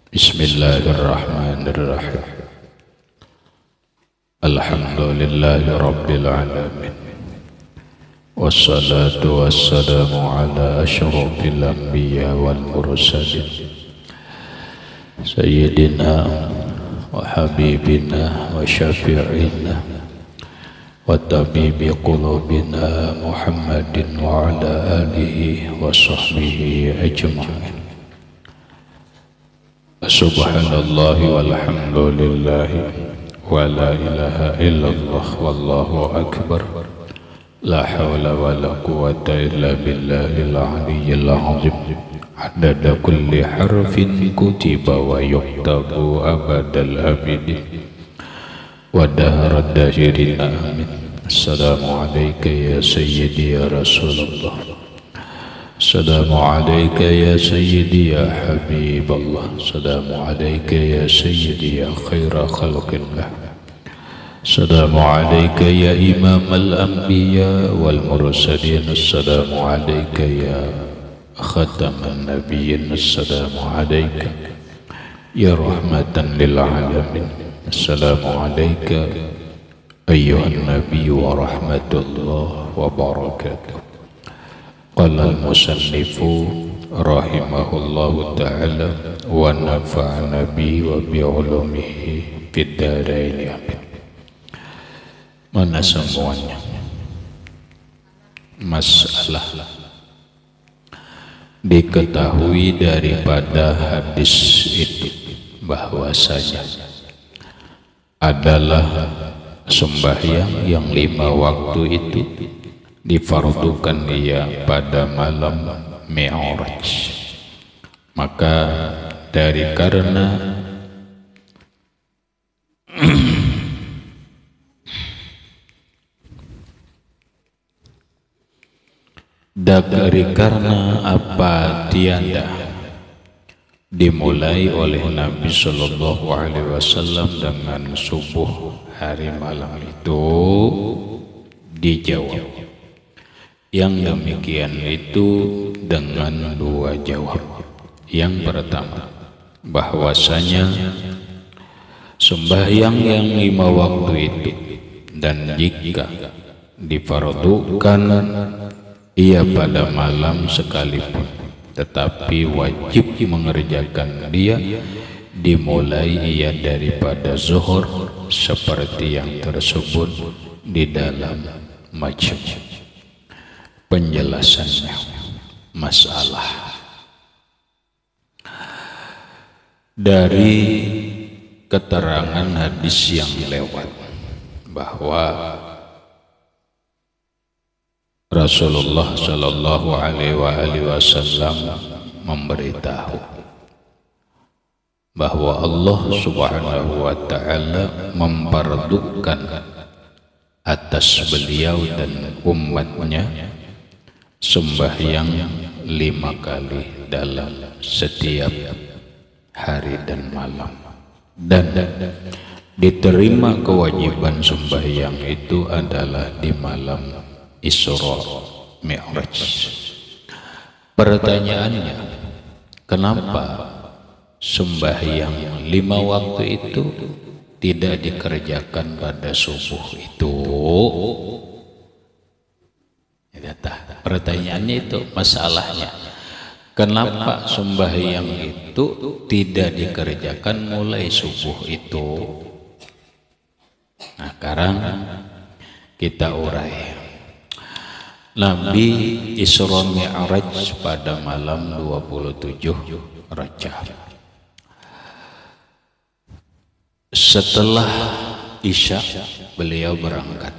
Bismillahirrahmanirrahim. Alhamdulillahi rabbil alamin. Wassalatu wassalamu ala asyrafil anbiya wal mursalin Sayyidina wa habibina wa syafi'ina wa tabibi qulubina Muhammadin wa ala alihi wa sahbihi ajma'in. Subhanallah walhamdulillah wa la ilaha illallah wallahu akbar. La hawla wa la quwwata illa billahil aliyyil azim. Adada kulli harfin kutiba wa yuktabu abadal abidin wa dahrad dahirin amin. Assalamu alayka ya sayyidi ya Rasulullah. Assalamu alayka ya sayyidi ya Habiballah. Assalamu alayka ya sayyidi ya khaira khalqillah. Assalamu alayka ya imam al-anbiya wal mursalin. Assalamu alayka ya khataman nabiyyin. Assalamu alayka ya rahmatan lil alamin. Assalamu alayka ayyuhan nabiy wa rahmatullah wa barakatuh. Qala al-musannifu rahimahullahu ta'ala wa nafa'ana bi wa bi ulumihi fid dharain amin. Mana semuanya masalah diketahui daripada hadis itu bahwasanya adalah sembahyang yang 5 waktu itu difardukan dia pada malam Mi'raj. Maka dari karena apa tiada dimulai oleh Nabi Sallallahu Alaihi Wasallam dengan subuh hari malam itu dijawab. Yang demikian itu dengan 2 jawab. Yang pertama, bahwasanya sembahyang yang 5 waktu itu dan jika difardukan ia pada malam sekalipun, tetapi wajib mengerjakan dia dimulai ia daripada zuhur seperti yang tersebut di dalam majmu'. Penjelasannya masalah dari keterangan hadis yang lewat bahwa Rasulullah Shallallahu Alaihi Wasallam memberitahu bahwa Allah Subhanahu Wa Taala memfardukan atas beliau dan umatnya sembahyang 5 kali dalam setiap hari dan malam, dan diterima kewajiban sembahyang itu adalah di malam Isra Mi'raj. Pertanyaannya, kenapa sembahyang 5 waktu itu tidak dikerjakan pada subuh itu? Pertanyaannya itu masalahnya. Kenapa sembahyang itu tidak dikerjakan mulai subuh itu? Nah, sekarang kita urai. Nabi Isra Mi'raj pada malam 27 Rajab. Setelah Isya beliau berangkat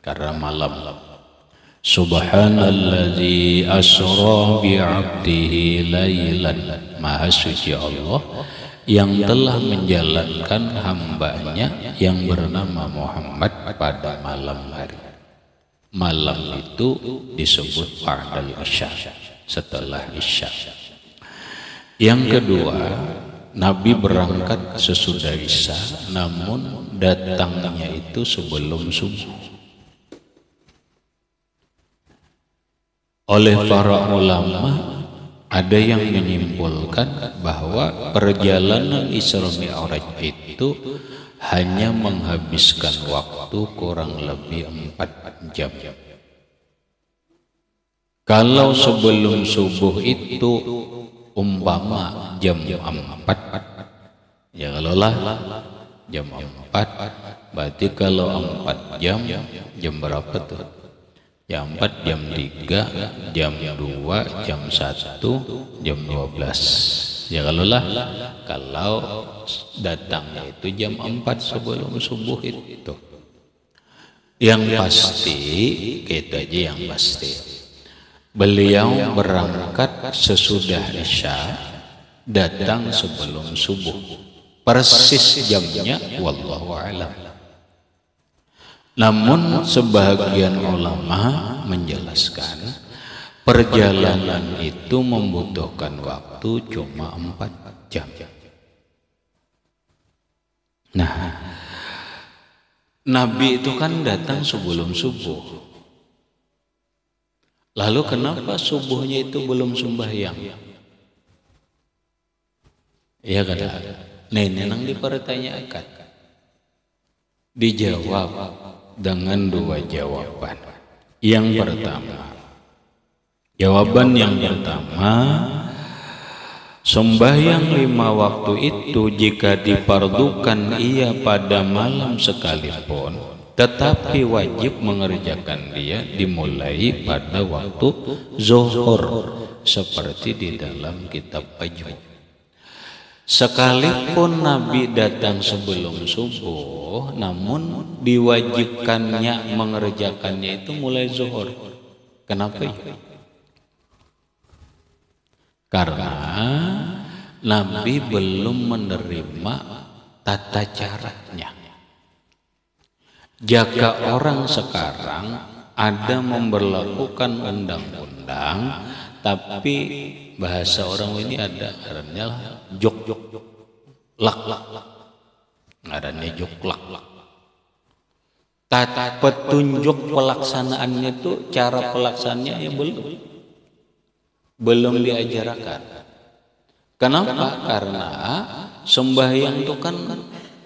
karena malam. Subhanalladzi asra bi'abdihi lailan. Maha suci Allah yang telah menjalankan hambanya yang bernama Muhammad pada malam hari. Malam itu disebut ba'dal isya, setelah isya. Yang kedua, Nabi berangkat sesudah isya, namun datangnya itu sebelum subuh. Oleh para ulama Ada yang menyimpulkan bahwa perjalanan Isra Mi'raj itu hanya menghabiskan waktu kurang lebih 4 jam. Kalau sebelum subuh itu umpama jam 4, ya kalau lah jam 4, berarti kalau 4 jam, jam berapa tuh? Jam 4, jam 3, jam 2, jam 1, jam 12. Ya kalau lah, kalau datangnya itu jam 4 sebelum subuh itu. Yang pasti, kita aja yang pasti. Beliau berangkat sesudah Isya, datang sebelum subuh. Persis jamnya, wallahu a'lam. Namun sebagian ulama menjelaskan perjalanan itu membutuhkan waktu cuma 4 jam. Nah, Nabi itu kan datang sebelum subuh. Lalu kenapa subuhnya itu belum sembahyang? Ya kan? Neneng dipertanyakan. Dijawab dengan 2 jawaban. Yang pertama, jawaban yang pertama, sembahyang 5 waktu itu jika dipardukan ia pada malam sekalipun, tetapi wajib mengerjakan dia dimulai pada waktu zuhur, seperti di dalam kitab Fajr. Sekalipun Nabi datang sebelum subuh, namun diwajibkannya mengerjakannya itu mulai zuhur. Kenapa itu? Karena Nabi belum menerima tata caranya. Jika orang sekarang ada memberlakukan undang-undang, tapi bahasa orang ini ada artinya jok lak adanya jok lak. Tata petunjuk pelaksanaannya itu, cara pelaksanaannya ya belum diajarkan. Kenapa? Karena sembahyang itu kan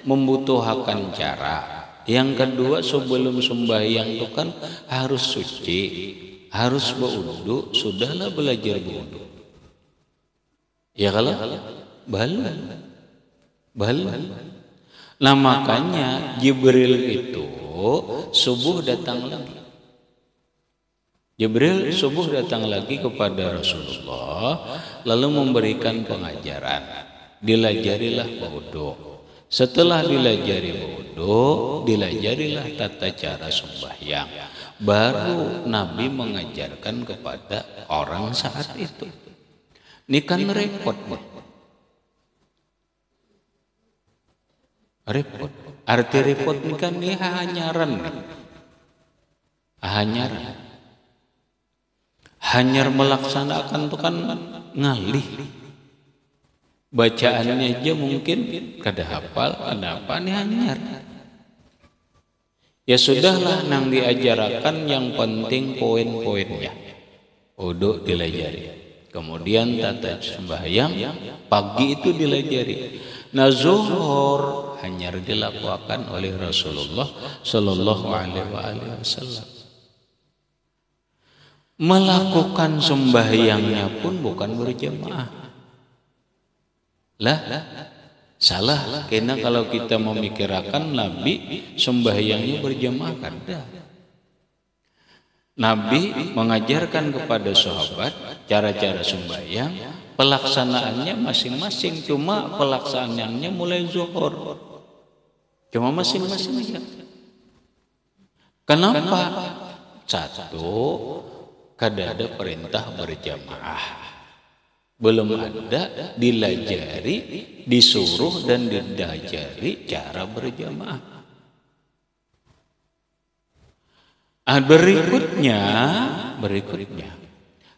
membutuhkan cara. Yang kedua, sebelum sembahyang itu kan harus suci, harus berwudu. Sudahlah belajar berwudu. Ya kalau belum. Nah makanya Jibril itu subuh datang lagi. Jibril subuh datang lagi kepada Rasulullah, lalu memberikan pengajaran. Dilajarilah berwudu. Setelah dilajari berwudu, dilajarilah tata cara sembahyang. Baru Nabi mengajarkan kepada orang saat itu. Ini kan repot. Repot. Arti repot ini kan ini hanyaran. Hanyar melaksanakan itu kan ngalih. Bacaannya aja mungkin kada hafal, ada apa nih hanyar. Ya sudahlah nang diajarkan, yang penting poin-poinnya. Wudu dilajari. Kemudian tata sembahyang pagi itu dilajari. Nah zuhur hanya dilakukan oleh Rasulullah Sallallahu Alaihi Wasallam. Melakukan sembahyangnya pun bukan berjamaah. Lah salah, karena kalau kita memikirkan Nabi sembahyangnya berjamaah, kada. Nabi mengajarkan kepada sahabat cara-cara sembahyang, pelaksanaannya masing-masing, cuma pelaksanaannya mulai zuhur. Cuma masing-masing aja. Kenapa? Satu, kada ada perintah berjamaah. Belum ada dilajari, disuruh dan dilajari cara berjamaah. Berikutnya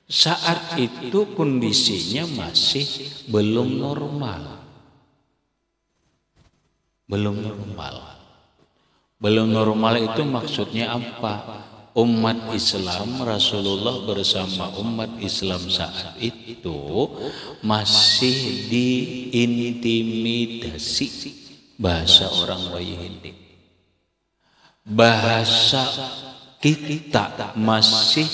saat itu kondisinya masih belum normal. Belum normal itu maksudnya apa? umat Islam, Rasulullah bersama umat Islam saat itu masih diintimidasi bahasa orang Yahudi. Bahasa kita masih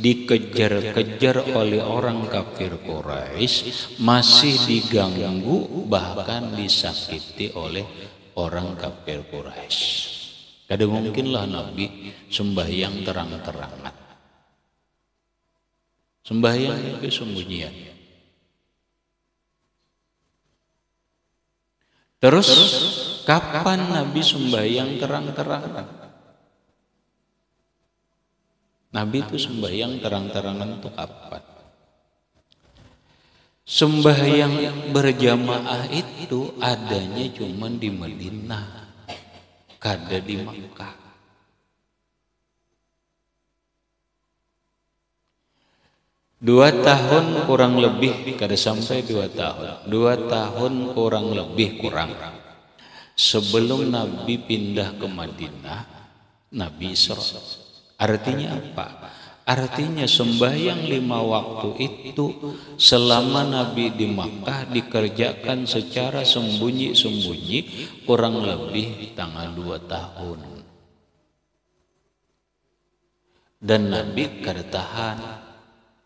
dikejar-kejar oleh orang kafir Quraisy, masih diganggu bahkan disakiti oleh orang kafir Quraisy. Kada mungkinlah Nabi sembahyang terang-terangan. Sembahyang itu sembunyian. Terus kapan Nabi sembahyang terang-terangan? Nabi itu sembahyang terang-terangan itu kapan? Sembahyang berjamaah itu adanya cuma di Madinah, kada di Makkah. Dua tahun kurang lebih, kada sampai 2 tahun. 2 tahun kurang lebih kurang. Sebelum Nabi pindah ke Madinah, Nabi Isra. Artinya apa? Artinya sembahyang 5 waktu itu selama Nabi di Makkah dikerjakan secara sembunyi-sembunyi kurang lebih tanggal 2 tahun. Dan Nabi kada tahan,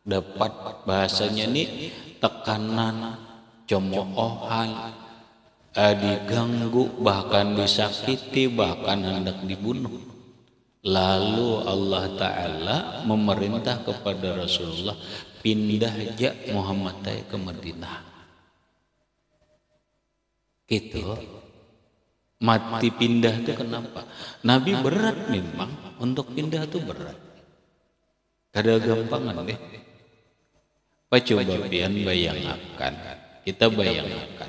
dapat bahasanya nih tekanan, cemoohan, diganggu, bahkan disakiti, bahkan hendak dibunuh. Lalu Allah Ta'ala memerintah kepada Rasulullah, pindah aja Muhammad ke Madinah. Gitu. Mati pindah itu kenapa? Nabi berat memang, untuk pindah itu berat. Kada gampangan deh. Coba bayangkan, kita bayangkan.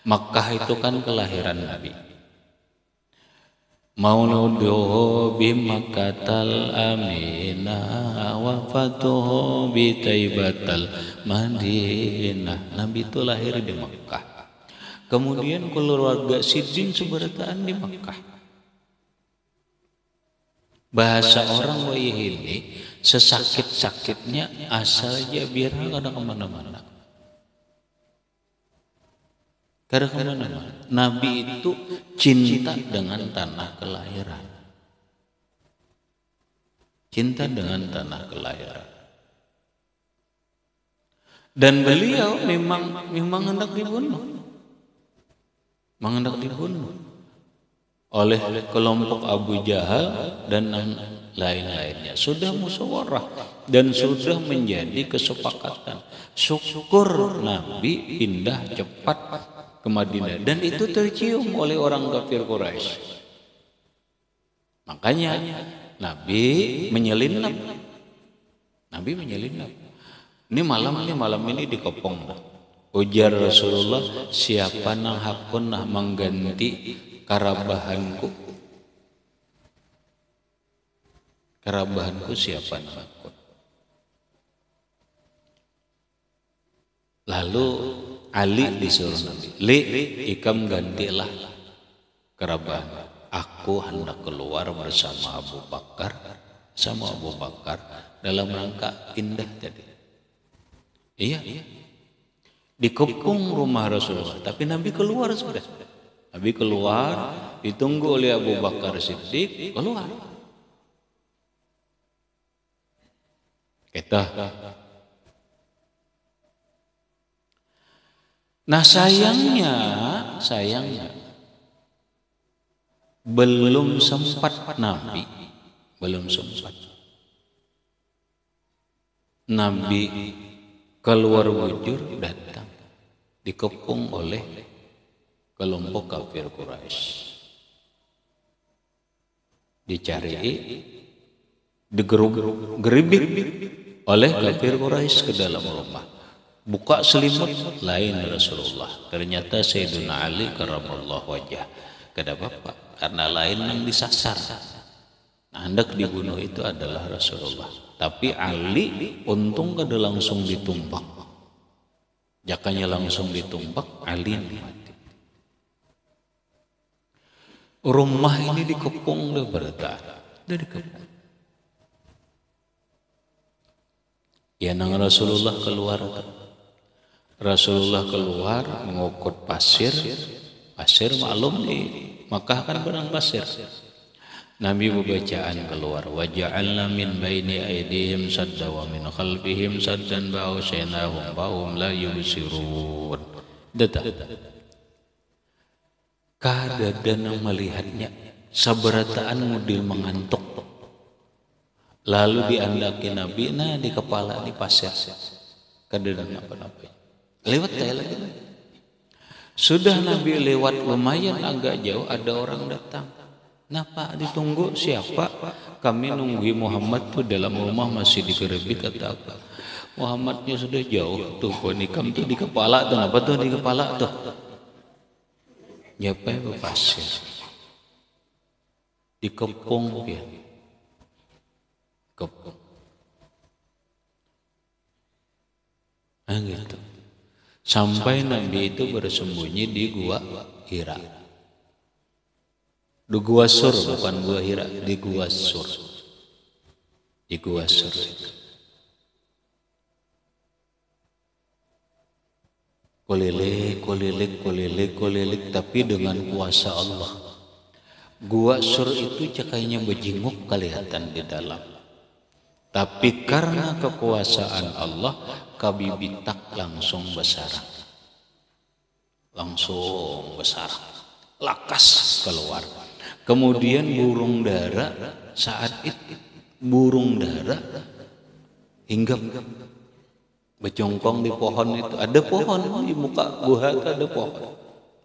Makkah itu kan kelahiran Nabi. Mauluduhu bimakkatal aminah wa fatuhu bi Taibatal Madinah. Nabi itu lahir di Makkah. Kemudian keluarga Sidin seberataan di Makkah. Bahasa orang Yahudi sesakit-sakitnya asal aja biar kada kemana-mana. Kada kemana-mana. Nabi itu cinta dengan tanah kelahiran. Cinta dengan tanah kelahiran. Dan beliau memang hendak dibunuh. Hendak dibunuh oleh kelompok Abu Jahal dan lain-lainnya. Sudah musyawarah dan sudah menjadi kesepakatan. Syukur Nabi pindah cepat ke Madinah dan itu tercium oleh orang kafir Quraisy. Makanya Nabi menyelinap. Ini malam ini dikepung. Ujar Rasulullah, siapa nang hakun nah mengganti karabahanku? Karabahanku siapa nang hakun? Lalu Ali disuruh Nabi, ikam gantilah kerabat. Aku hendak keluar bersama Abu Bakar, dalam rangka pindah tadi. Iya. Dikepung rumah Rasulullah, tapi Nabi keluar sudah. Nabi keluar, ditunggu oleh Abu Bakar Siddiq, keluar. Kita. Nah sayangnya belum sempat Nabi keluar bujur datang dikepung oleh kelompok kafir Quraisy. Dicari, digerubik oleh kafir Quraisy ke dalam rumah. Buka selimut, lain Rasulullah. Ternyata Sayyidina Ali karramallahu wajhah. Kada apa-apa, karena lain yang disasar. Nah, hendak dibunuh itu adalah Rasulullah. Tapi Ali untung kada langsung ditumbak. Jakanya langsung ditumbak, Ali mati. Rumah ini dikepung dari berita. Dari kepung. Ya nang Rasulullah keluar. Rasulullah keluar mengukut pasir. Pasir maklum di Makkah kan benang pasir. Nabi bacaan keluar, wa ja'alna min baini aydihim sadda wa min khalfihim saddan ba'usainahum ba'um la yubsirun. Data. Kadang melihatnya sabarataan mudil mengantuk. Lalu diandaki Nabi di kepala di pasir. Kadang apa-apa. Lewat lagi. Sudah Nabi lewat lumayan agak jauh ada orang datang. Napa ditunggu siapa? Kami nunggu Muhammad tuh dalam rumah masih digerebek kata apa? Muhammadnya sudah jauh tuh ponikam tuh di kepala tuh apa tuh di kepala tuh? Nyapai pasir. Dikepung dia. Kepung. Gitu. Sampai Nabi itu bersembunyi di gua Hira. Di gua Sur, bukan gua Hira, di gua Sur. Di gua Sur. Kolilik, tapi dengan kuasa Allah. Gua Sur itu cakainya bejinguk kelihatan di dalam. Tapi karena kekuasaan Allah, kabibitak langsung besar. Langsung besar. Lakas keluar. Kemudian burung dara saat itu burung dara hinggap berjongkong di pohon itu. Ada pohon di muka gua itu ada pohon.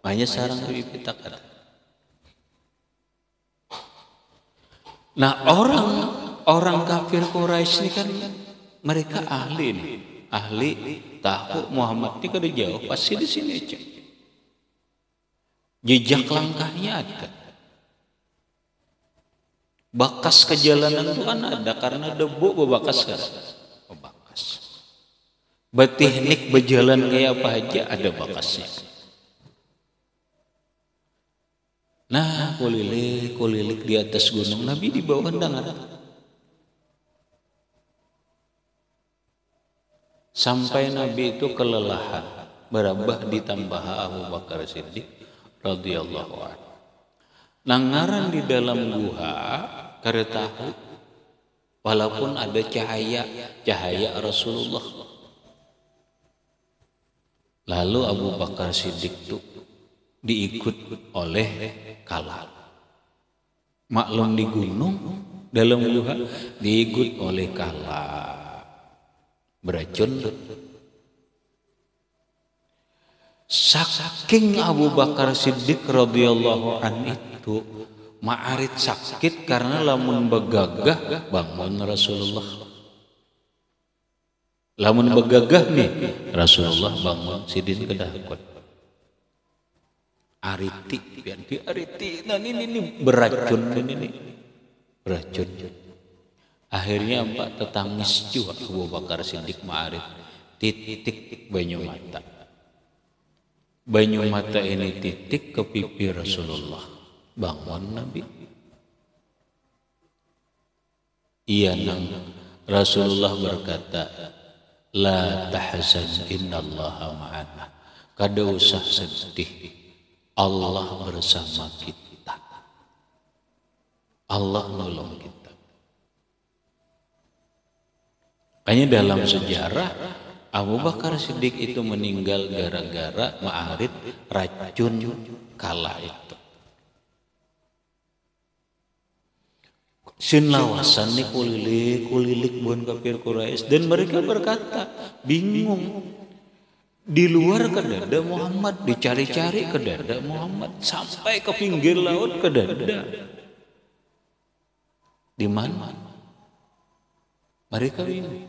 Hanya sarang kabibitak ada. Nah orang kafir Quraisy ini kan mereka ahli nih, ahli tahu Muhammad ini kada jauh pasti di sini aja. Jejak langkahnya ada, bakas kejalanan itu kan ada karena debu bebakas kan, bebakas. Berteknik berjalan kayak apa aja ada bakasnya. Nah, kulilik di atas gunung, Nabi di bawah dengar. Sampai Nabi itu kelelahan, berabah ditambah Abu Bakar Siddiq radhiyallahu anhu. Nangaran di dalam guha kada tahu walaupun ada cahaya Rasulullah. Lalu Abu Bakar Siddiq itu diikut oleh kala. Maklum di gunung dalam guha diikut oleh kala. Beracun. Saking Abu Bakar Siddiq radhiyallahu anhu itu ma'arit sakit karena lamun begagah bangun Rasulullah. Lamun begagah nih Rasulullah bangun sidin kedahkot. Ariti biar di ariti. Nah ini beracun ini. Beracun. Akhirnya Mbak tetangis juga Abu Bakar Siddiq ma'arif titik banyu mata. Banyu mata ini titik ke pipi Rasulullah. Bangun Nabi. Iya nang Rasulullah berkata, la tahzan innallaha ma'ana. Kada usah sedih. Allah bersama kita. Allah nolong kita. Makanya dalam sejarah Abu Bakar Siddiq itu meninggal gara-gara ma'arit racun kala itu. Sin lawasan nih kulilik buan kafir Quraisy dan mereka berkata bingung. Di luar kedada Muhammad, dicari-cari kedada Muhammad sampai ke pinggir laut kedada. Di mana? Mereka bingung.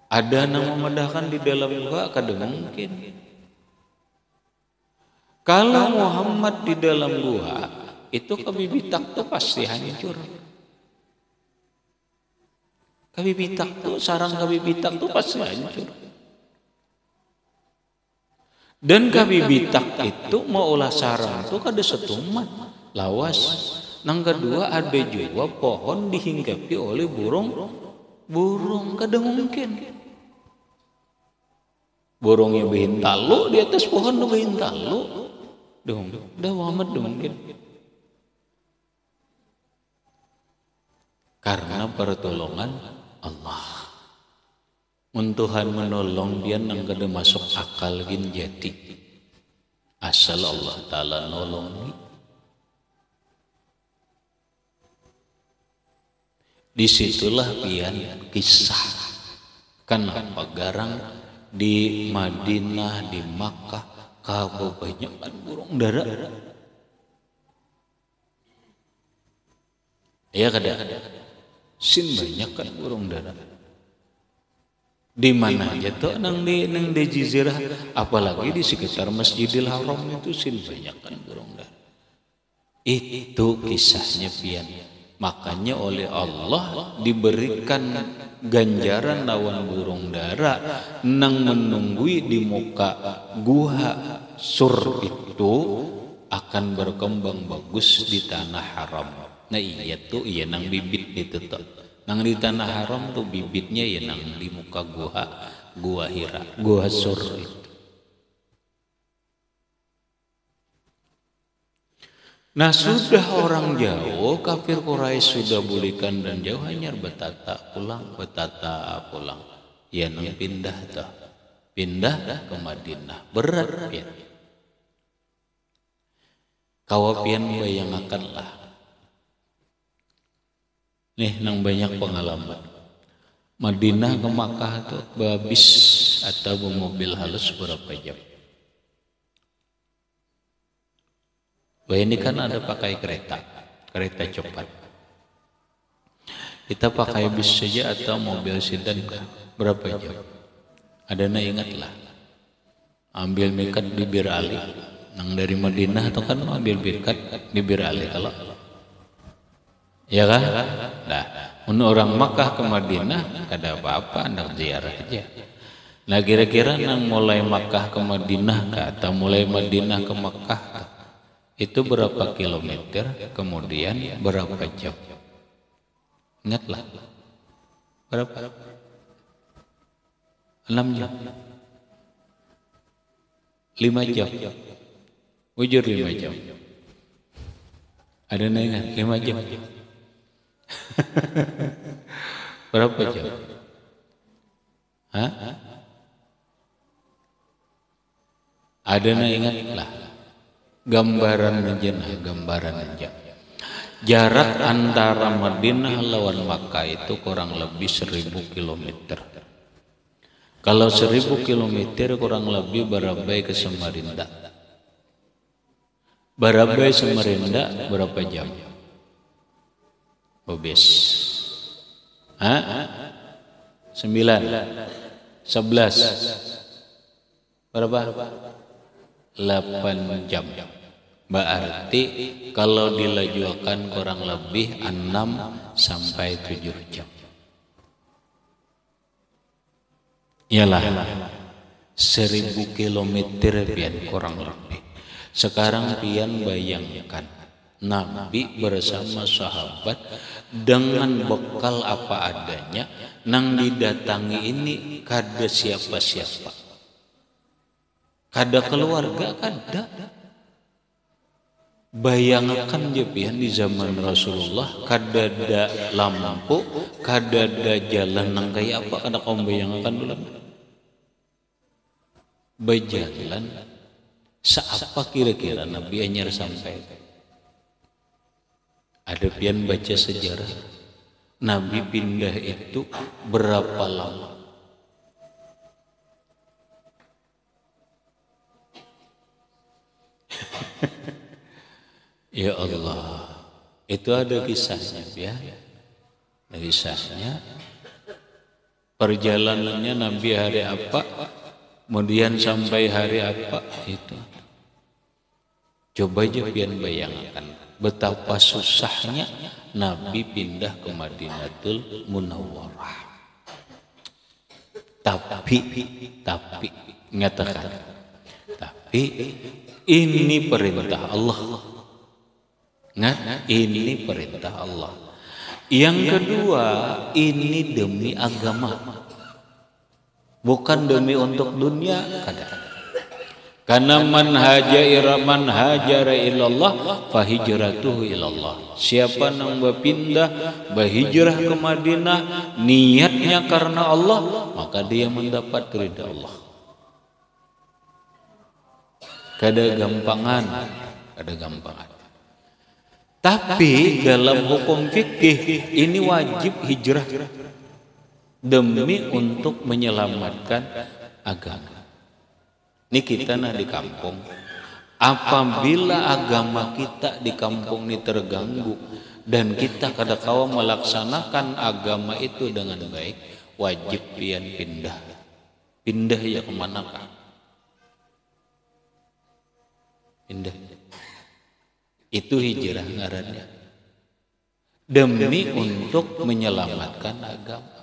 Ada yang memedahkan di dalam gua kada mungkin. Kalau Muhammad di dalam gua itu kabibitak tuh pasti hancur. Kabibitak tuh sarang kabibitak tuh pasti hancur. Dan kabibitak itu mau ulah sarang tuh kada setumat lawas. Nang kedua ada juga pohon dihinggapi oleh burung kada mungkin. Burungnya bihin talu di atas pohon tuh bihin talu. Dah Muhammad mungkin. Karena pertolongan Allah. Mun Tuhan menolong dia nang kada masuk akal gin jati. Asal Allah Ta'ala nolong ni. Disitulah pian kisah. Kenapa garang di Madinah, di Makkah, kau banyak kan burung dara. Ya kada. Sin banyak kan burung dara. Di mana aja tuh nang di jazirah, apalagi di sekitar Masjidil Haram itu sin banyak kan burung dara. Itu kisahnya pian. Makanya oleh Allah diberikan ganjaran lawan burung dara nang menunggui di muka gua sur itu akan berkembang bagus di tanah haram. Nah iya tuh iya nang bibit itu tuh nang di tanah haram tuh bibitnya ya nang di muka gua Hira, gua sur itu. Nah sudah orang jauh, kafir Quraisy sudah bulikan dan jauh hanya betata pulang. Ya nang pindah ke Madinah berat ya. Kawapian bayangakanlah. Nih nang banyak pengalaman. Madinah ke Makkah tuh babis atau mobil halus berapa jam? Ini kan ada pakai kereta cepat. Kita pakai bis saja atau mobil sedan berapa jam? Ada na ingatlah. Ambil mikat di Bir Ali. Nang dari Madinah atau kan ambil mikat di Bir Ali kalau. Ya kan? Nah, menurut orang Makkah ke Madinah kada apa-apa, hendak ziarah aja. Nah kira-kira nang mulai Makkah ke Madinah atau mulai Madinah ke Makkah itu berapa kilometer, kemudian berapa jam? Ingatlah. Berapa? 6 jam. 5 jam. Ujur 5 jam. Ada yang ingat? 5 jam. Berapa jam? Hah? Ada yang ingat lah. Gambaran aja. Jarak antara Madinah lawan Makkah itu kurang lebih 1000 kilometer. Kalau 1000 kilometer kurang lebih Barabai ke Samarinda. Barabai Samarinda berapa jam? Bobes. 9, 11. Berapa? 8 jam. Berarti kalau dilajukan kurang lebih 6 sampai 7 jam. Iyalah 1000 kilometer pian kurang lebih. Sekarang pian bayangkan Nabi bersama sahabat dengan bekal apa adanya nang didatangi ini kada siapa-siapa. Kada keluarga kada. Bayangkan je pian di zaman Rasulullah kada ada lampu, kada ada jalan nang kaya apa kada kau bayangkan dulu. Berjalan seapa kira-kira Nabi anyar sampai. Ada pian baca sejarah Nabi pindah itu berapa lama? Ya Allah, itu ada kisahnya ya. Ada kisahnya. Perjalanannya Nabi hari apa, kemudian sampai hari apa itu. Coba aja pian bayangkan betapa susahnya Nabi pindah ke Madinatul Munawwarah. Tapi nyatakan, tapi ini perintah Allah. Nah, ini perintah Allah. Yang kedua, ini demi agama. bukan demi untuk dunia kadang. Karena man hajara ilallah fahijratuhu ilallah. Siapa yang berpindah berhijrah ke Madinah niatnya karena Allah, maka dia mendapat ridha Allah. Kada gampangan. Tapi dalam hukum fikih ini wajib hijrah demi untuk menyelamatkan agama. Ini kita di kampung. Apabila agama kita di kampung ini terganggu dan kita kadang-kala melaksanakan agama itu dengan baik, wajib pian pindah. Pindah ya kemanakah? Pindah. Itu hijrah ngarannya. Demi untuk menyelamatkan agama.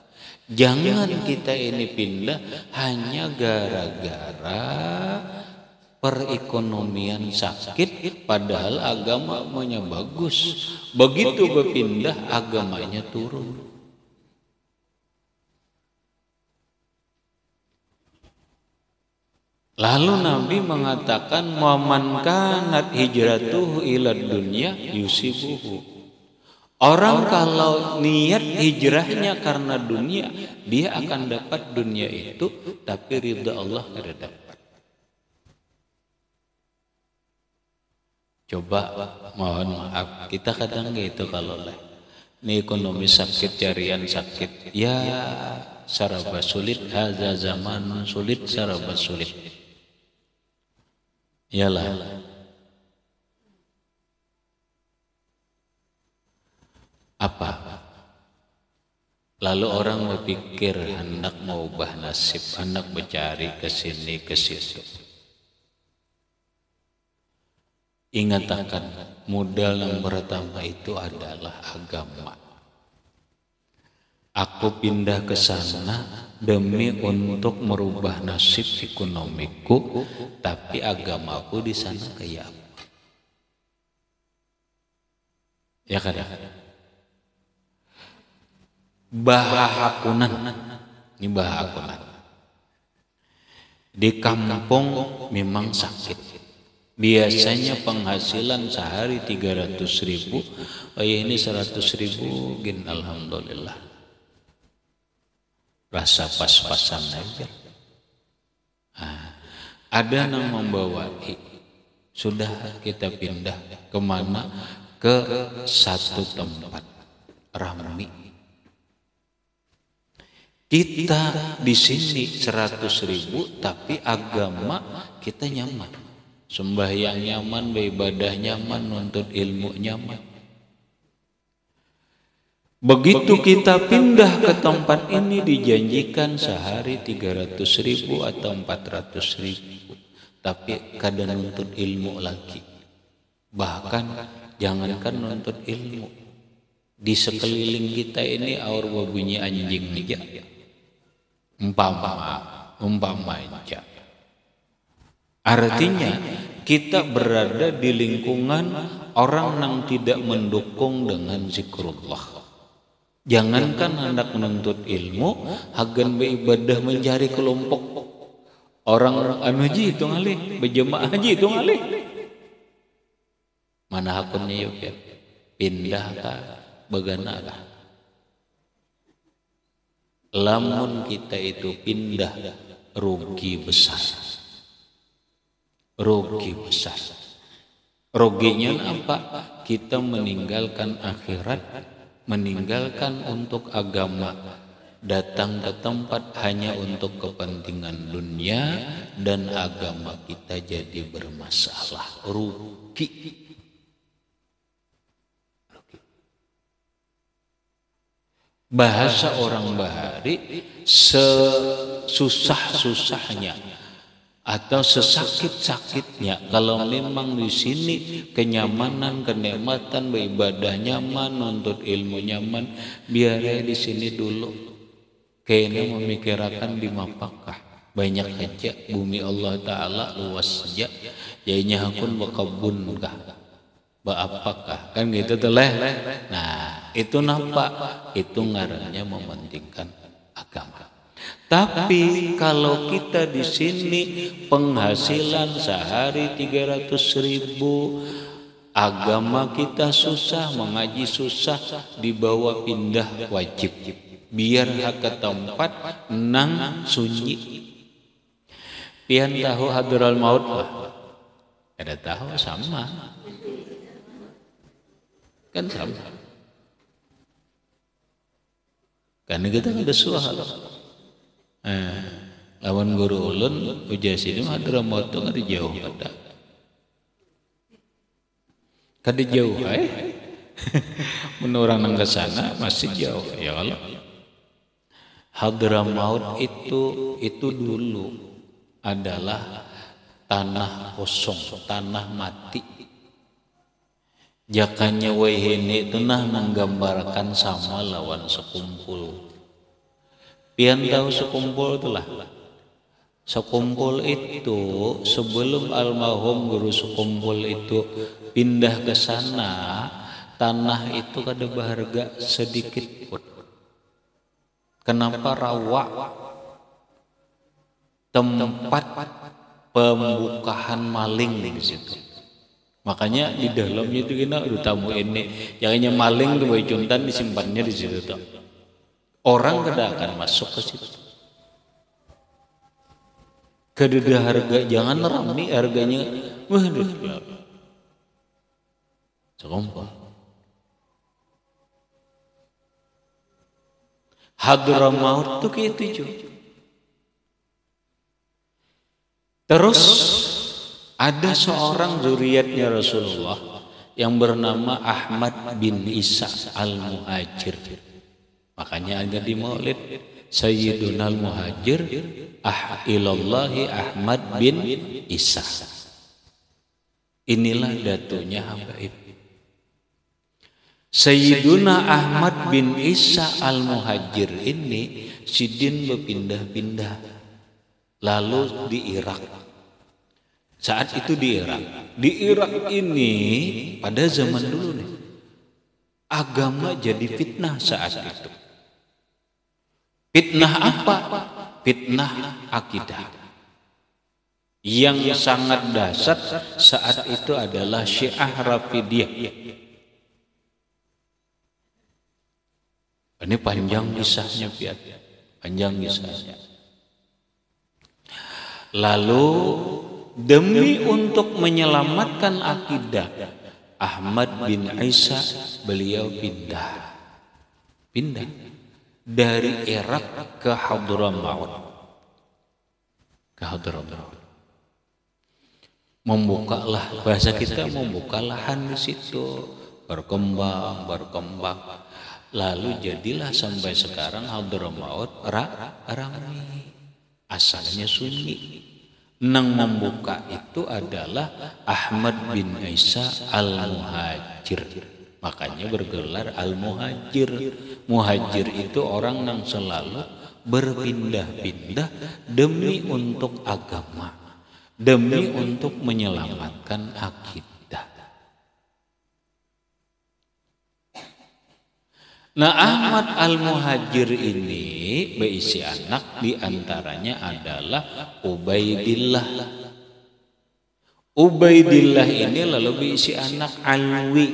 Jangan kita ini pindah hanya gara-gara perekonomian sakit, padahal agamanya bagus. Begitu berpindah agamanya turun. Lalu Nabi mengatakan man kanat hijratuhu ilad dunya yusibuhu. Orang kalau niat hijrahnya karena dunia, dia akan dapat dunia itu, tapi ridha Allah tidak dapat. Coba mohon maaf, kita kadang gitu kalau lah, ini ekonomi sakit, carian sakit, ya saraba sulit, hadza zaman sulit, saraba sulit. Yalah. Apa? Lalu orang berpikir hendak mengubah nasib, hendak mencari ke sini ke situ. Ingat akan modal yang pertama itu adalah agama. Aku pindah ke sana demi untuk merubah nasib ekonomiku, tapi agamaku di sana kayak apa? Ya kan? Bahakunan, ini bahakunan. Di kampung memang sakit. Biasanya penghasilan sehari 300.000, ini 100.000, gin alhamdulillah. Rasa pas-pasan aja. Ada yang membawa, sudah kita pindah kemana? Ke satu tempat ramai. Kita di sini 100.000, tapi agama kita nyaman, sembahyang nyaman, beribadah nyaman, nuntut ilmu nyaman. Begitu kita pindah ke tempat ini dijanjikan sehari 300.000 atau 400.000, tapi kadang nuntut ilmu lagi. Bahkan jangankan nuntut ilmu, di sekeliling kita ini aur bunyi anjing aja. Umpamanya. Artinya kita berada di lingkungan orang yang tidak mendukung dengan zikrullah. Jangankan hendak menuntut ilmu, hagan beribadah mencari kelompok orang haji itu ngalih, berjemaah haji itu ngalih. Mana hakunnya yuk ya? Pindah kah? Bagana kah? Lamun kita itu pindah, rugi besar. Rugi besar. Ruginya apa? Kita meninggalkan akhirat, meninggalkan untuk agama, datang ke tempat hanya untuk kepentingan dunia, dan agama kita jadi bermasalah. Rugi. Bahasa orang Bahari, sesusah-susahnya atau sesakit-sakitnya, kalau memang di sini kenyamanan, kenikmatan, beribadah nyaman, nuntut ilmu nyaman, biar di sini dulu. Kayaknya memikirkan di mapakah banyak aja bumi Allah Ta'ala luas saja, jadinya hakun bakabun kah, apakah kan gitu telah. Nah itu nampak, itu ngarannya mementingkan agama. Tapi kalau kita di sini penghasilan sehari 300.000, agama kita susah, mengaji susah, dibawa pindah wajib. Biar ke tempat nang sunyi. Pian tahu hadral maut lah. Ada tahu sama. Kan sama. Karena kita ada suara. Lawan guru ulun ujas ini hadral maut itu ada jauh ada. Kada jauh menurang nang ke sana masih jauh ya Allah. Hadramaut itu dulu adalah tanah kosong, tanah mati. Jakanya wahini itu nah menggambarkan sama lawan sekumpul. Pian tahu sekumpul itulah. Sekumpul itu sebelum almarhum guru sekumpul itu pindah ke sana, tanah itu kada berharga sedikit pun. Kenapa rawa tempat pembukaan maling di situ. Makanya di dalamnya itu kita udah tamu ini, jangannya maling tuh juntan disimpannya di situ tuh. Orang kada akan masuk ke situ. Kededa harga jangan rame harganya, wah sekumpul. Hadramaut tuh kayak itu juga. Terus ada seorang zuriatnya Rasulullah yang bernama Ahmad bin Isa al-Muhajir. Makanya ada di Maulid Sayyiduna al-Muhajir ilallahi Ahmad bin Isa. Inilah datunya habaib. Sayyiduna Ahmad bin Isa al-Muhajir ini sidin berpindah-pindah. Lalu di Irak. Saat itu di Irak. Di Irak ini pada zaman dulu nih, agama jadi fitnah saat itu. Fitnah apa? Fitnah akidah. Yang sangat dasar saat itu adalah Syiah Rafidiyah. Ini panjang kisahnya, Piat. Panjang kisahnya. Lalu demi untuk menyelamatkan akidah Ahmad bin Isa, beliau pindah dari Irak ke Hadramaut. Membukalah, bahasa kita membuka lahan di situ, berkembang. Lalu jadilah sampai sekarang Hadramaut ramai. Asalnya sunyi. Nang membuka itu adalah Ahmad bin Isa al-Muhajir. Makanya bergelar al-Muhajir. Muhajir itu orang yang selalu berpindah-pindah demi untuk agama, demi untuk menyelamatkan akidah. Nah, Ahmad al-Muhajir ini berisi anak, diantaranya adalah Ubaidillah. Ubaidillah ini lalu berisi anak Alwi.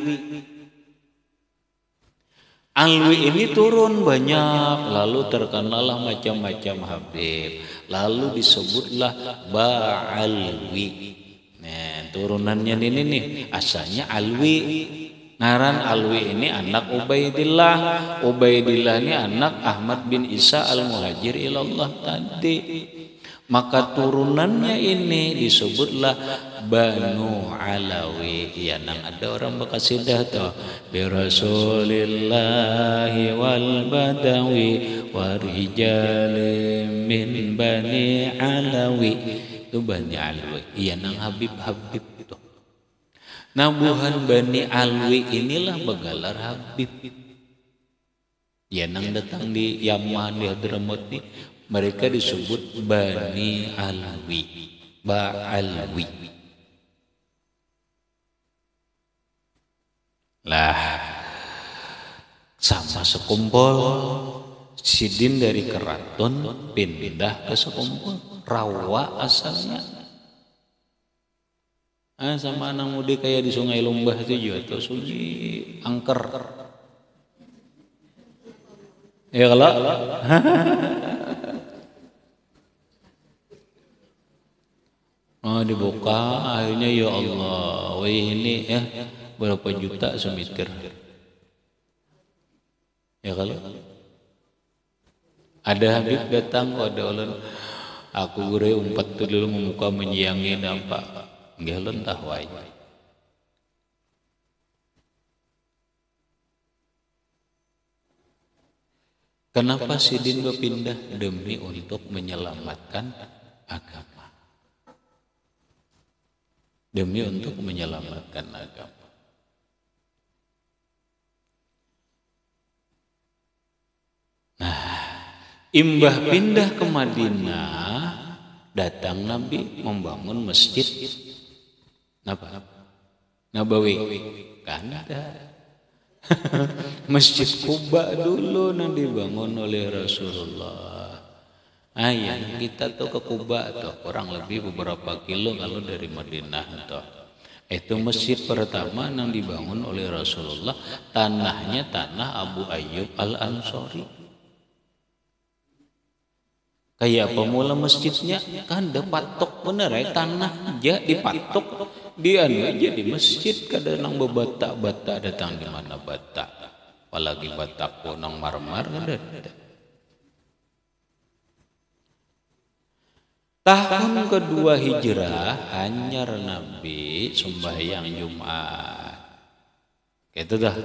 Alwi ini turun banyak, lalu terkenalah macam-macam habib. Lalu disebutlah Ba'alwi. Nah, turunannya ini nih, asalnya Alwi. Ngaran Alwi ini anak Ubaidillah. Ubaidillah ini anak Ahmad bin Isa al-Muhajir ilallah tadi. Maka turunannya ini disebutlah Banu Alawi. Ya, nang ada orang berkasidah tuh, bi Rasulillahi wal Badawi wa rijalim min Bani Alawi. Itu Bani Alawi. Iya, nang Habib-habib itu. Nabuhan Bani Alwi inilah bergelar Habib. Ya, nang datang di Yaman, di Hadramaut ini, mereka disebut Bani Alwi, Ba'alwi. Lah, sama sekumpul Sidin dari keraton pindah ke sekumpul rawa asalnya. Sama anak muda kayak di Sungai Lumbah itu juga tuh sunyi angker. Ya kalau dibuka akhirnya ya Allah, wah ini ya berapa juta semitir. Ya kalau ada Habib datang pada ulun, aku gure umpat tu dulu memuka menyiangi dampak nggih ulun tah wae. Kenapa Sidin berpindah? Demi untuk menyelamatkan agama. Demi untuk menyelamatkan agama. Nah, imbah pindah ke Madinah, datang Nabi membangun masjid Nabawi. Kan ada. Masjid Kuba dulu yang dibangun oleh Rasulullah. Yang kita tuh ke Kuba tuh kurang lebih beberapa kilo kalau dari Madinah tuh. Itu masjid pertama yang dibangun oleh Rasulullah, tanahnya tanah Abu Ayyub Al-Ansori. Kayak pemula masjidnya kan ada patok bener ya, tanah aja dipatok, dia aja di masjid kadang bebata-bata datang di mana bata, apalagi bata ponong marmar ada. Tahun kedua hijrah hanyar Nabi sembahyang Jumat. Gitu dah.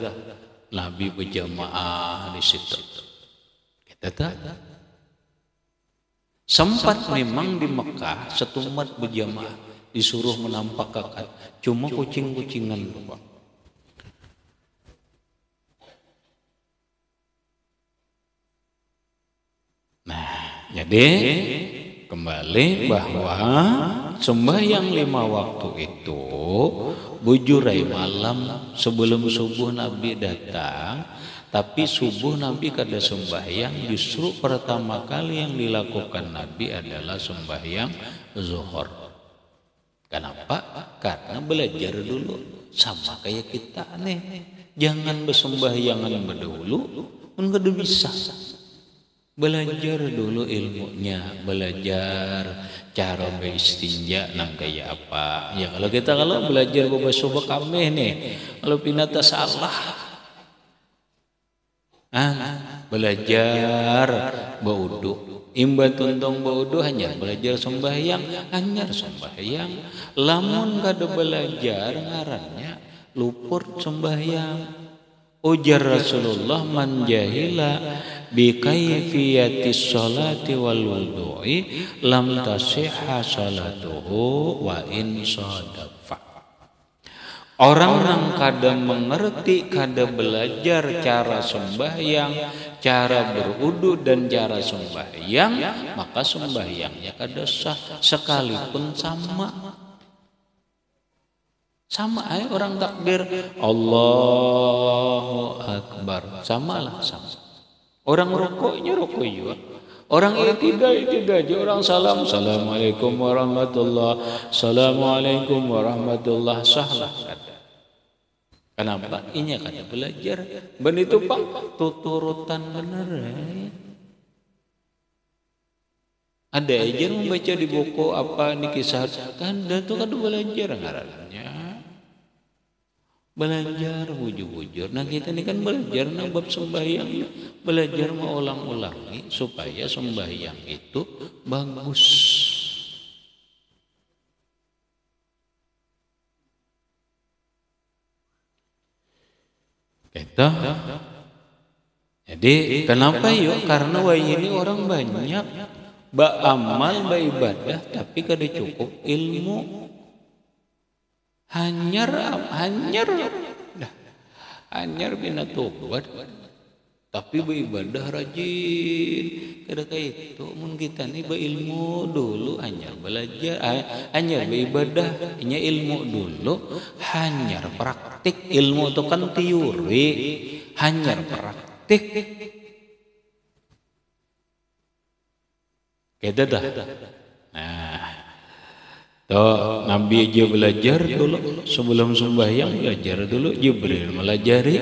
Nabi berjamaah di situ. Gitu dah. Sempat memang di Mekah setumat berjamaah disuruh menampak kakak, cuma kucing-kucingan Pak. Nah, jadi kembali bahwa sembahyang 5 waktu itu bujurai malam sebelum subuh Nabi datang. Tapi subuh Nabi kada sembahyang, justru pertama kali yang dilakukan Nabi adalah sembahyang zuhur. Kenapa? Karena belajar dulu sama kayak kita nih. Jangan bersembayangan berdahulu, pun kada bisa. Belajar dulu ilmunya, belajar cara beristinja nang kayak apa. Ya kalau kita belajar bebasuh kami nih, kalau pinata salah. Belajar baudu imba tuntong baudu hanya belajar sembahyang hanya sembahyang, lamun kada belajar ngarannya lupur sembahyang. Ujar Rasulullah, man jahila bi kaifiyatis sholati wal wudu'i lam tasihha sholatuhu wa in sadafa. Orang yang kada mengerti, kada belajar cara sembahyang, cara berudu dan cara sembahyang, maka sembahyangnya kada sah sekalipun sama. Sama aja orang takbir Allahu Akbar, samalah sama. Orang rukuknya rukuk juga. Orang tidak aja orang salam assalamualaikum warahmatullah, assalamualaikum warahmatullah, sahlah. Kenapa? Inya kada belajar. Ben itu Pak tuturutan bener. Ada aja membaca di buku apa di kisah kan itu kada belajar ngarannya. Belajar bujur-bujur. Nah kita ini kan belajar nang bab sembahyang, belajar mengulang-ulangi supaya sembahyang itu bagus. Gitu. Jadi kenapa yuk? Karena ini orang banyak beramal, beribadah tapi kada cukup ilmu. Hanyar bina tobat tapi beribadah rajin kada kayak itu. Mun kita nih berilmu dulu hanyar belajar, hanyar beribadah hanya ilmu dulu, hanyar praktik. Ilmu itu kan teori, hanyar praktik. Itu dah. Nah, toh Nabi aja belajar dulu sebelum sembahyang, belajar dulu Jibril melajari.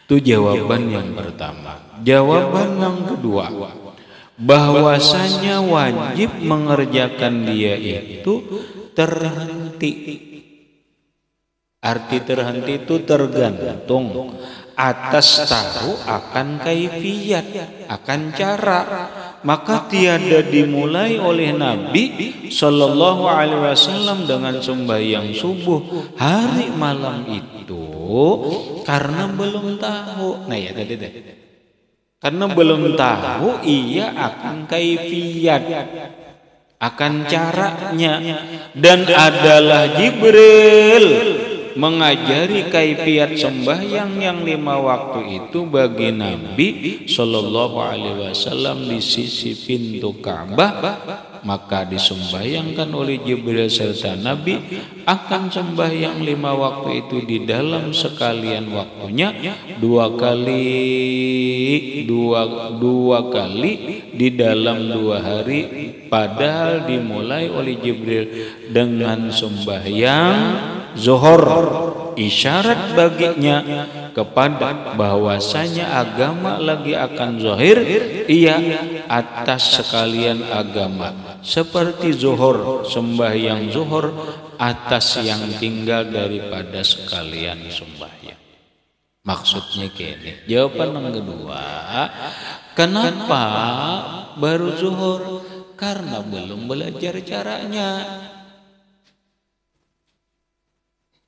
Itu jawaban yang pertama. Jawaban yang kedua, bahwasanya wajib mengerjakan dia itu terhenti. Arti terhenti itu tergantung atas tahu akan kaifiat, akan cara. Maka tiada dimulai oleh Nabi Sallallahu Alaihi Wasallam dengan sembahyang subuh hari malam itu karena belum tahu. Nah ya tadi deh. Karena belum tahu ia akan kaifiat, akan caranya, dan adalah Jibril mengajari kaifiat sembahyang yang 5 waktu itu bagi Nabi Sallallahu Alaihi Wasallam di sisi pintu Ka'bah. Maka disembahyangkan oleh Jibril serta Nabi akan sembahyang 5 waktu itu di dalam sekalian waktunya dua kali di dalam 2 hari, padahal dimulai oleh Jibril dengan sembahyang zuhur, isyarat baginya kepada bahwasanya agama lagi akan zahir ia atas sekalian agama, seperti zuhur, sembahyang zuhur atas yang tinggal daripada sekalian sembahyang. Maksudnya kene. Jawaban yang kedua, kenapa baru zuhur? Karena belum belajar caranya.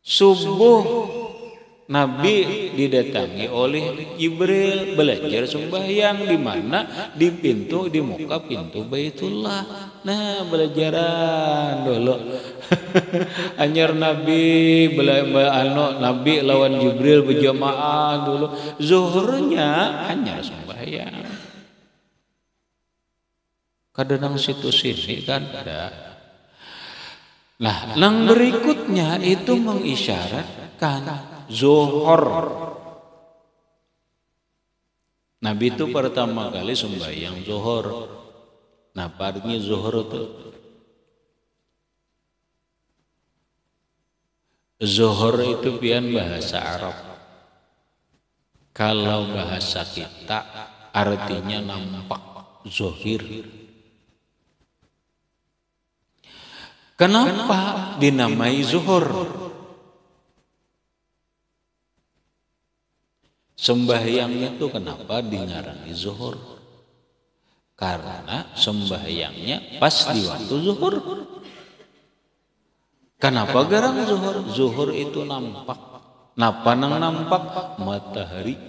Subuh Nabi didatangi oleh Jibril belajar sembahyang di mana? Di muka pintu Baitullah. Nah, belajaran dulu. Anyar Nabi Nabi lawan Jibril berjamaah dulu. Zuhurnya anyar sembahyang. Kadang situ sini kan ada. Nah, yang berikutnya itu mengisyaratkan zuhur. Nabi itu pertama kali sembahyang zuhur. Nah, artinya zuhur itu zuhur itu pian bahasa Arab. Kalau bahasa kita artinya nampak, zuhir. Kenapa dinamai zuhur? Sembahyangnya itu kenapa dingarani zuhur? Karena sembahyangnya pas di waktu zuhur. Kenapa garang zuhur? Zuhur itu nampak. Napa nang nampak? Matahari.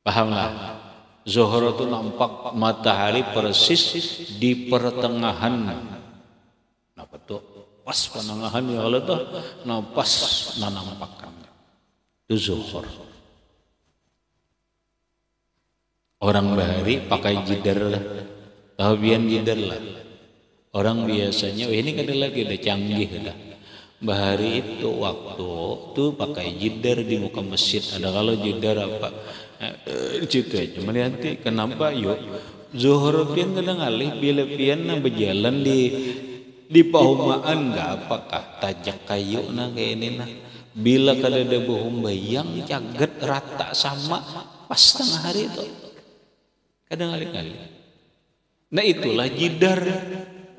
Pahamlah? Zuhur itu nampak matahari persis di pertengahan. Napa tuh? Pas pertengahan ya Allah tuh. Nah pas nampakkan. Itu zuhur. Orang bahari pakai jidar lah. Tahu bian jidar lah. Orang biasanya, ini kan lagi udah canggih dah. Bahari itu waktu tuh pakai jidar di muka masjid. Ada kalau jidar apa? Situ aja. Nanti kenapa yuk? Zuhur pian kadang alih bila pian berjalan di paumaan nggak apakah tajak kayu nah kayak ini nah. Bila kada ada bayang caget rata sama pas tengah hari itu. Kadang kali. Nah itulah jidar.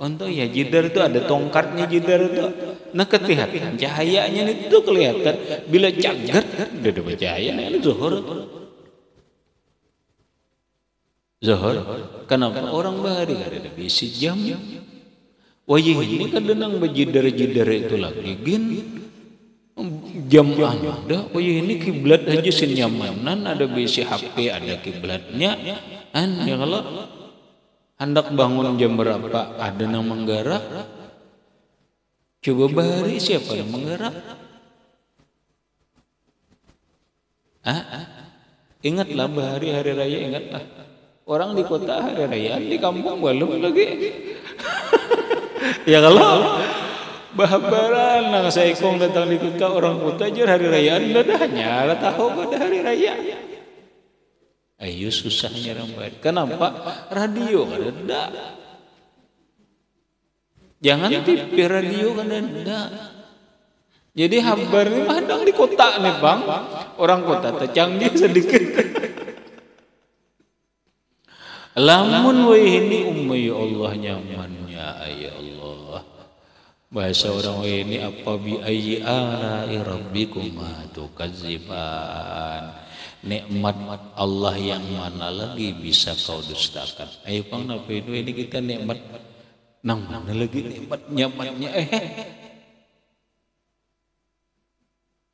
Untuk ya jidar itu ada tongkatnya jidar itu. Nah kelihatan cahayanya itu kelihatan. Bila caget udah ada cahaya itu zuhur. Zuhur. Kenapa orang bahari kada ada bisi jam? Wajih ini kadang berjidar-jidar itu lagi gin. Jam ada, ini kiblat aja senyamanan, ada bisi HP, ada kiblatnya. Ya kalau hendak bangun jam berapa, ada yang menggerak. Coba bahari siapa yang menggerak? Ingatlah bahari hari raya, ingatlah. Orang di kota hari raya, di kampung belum lagi. Ya kalau bahabaran nang saikong datang di kota orang kota aja hari raya anda dah nyala tahu pada hari raya. Ayo susahnya rambai. Kenapa? Radio ada. Jangan TV radio kan ada. Jadi habar ini madang di kota nih bang. Orang kota tercanggih sedikit. Lamun wa ini ummi Allah nyamannya ya Allah. Bahasa orang ini apa bi ayyi ala'i rabbikuma tukadziban. Nikmat Allah yang mana lagi bisa kau dustakan. Ayo bang napa ini kita nikmat nang mana lagi nikmat nyamannya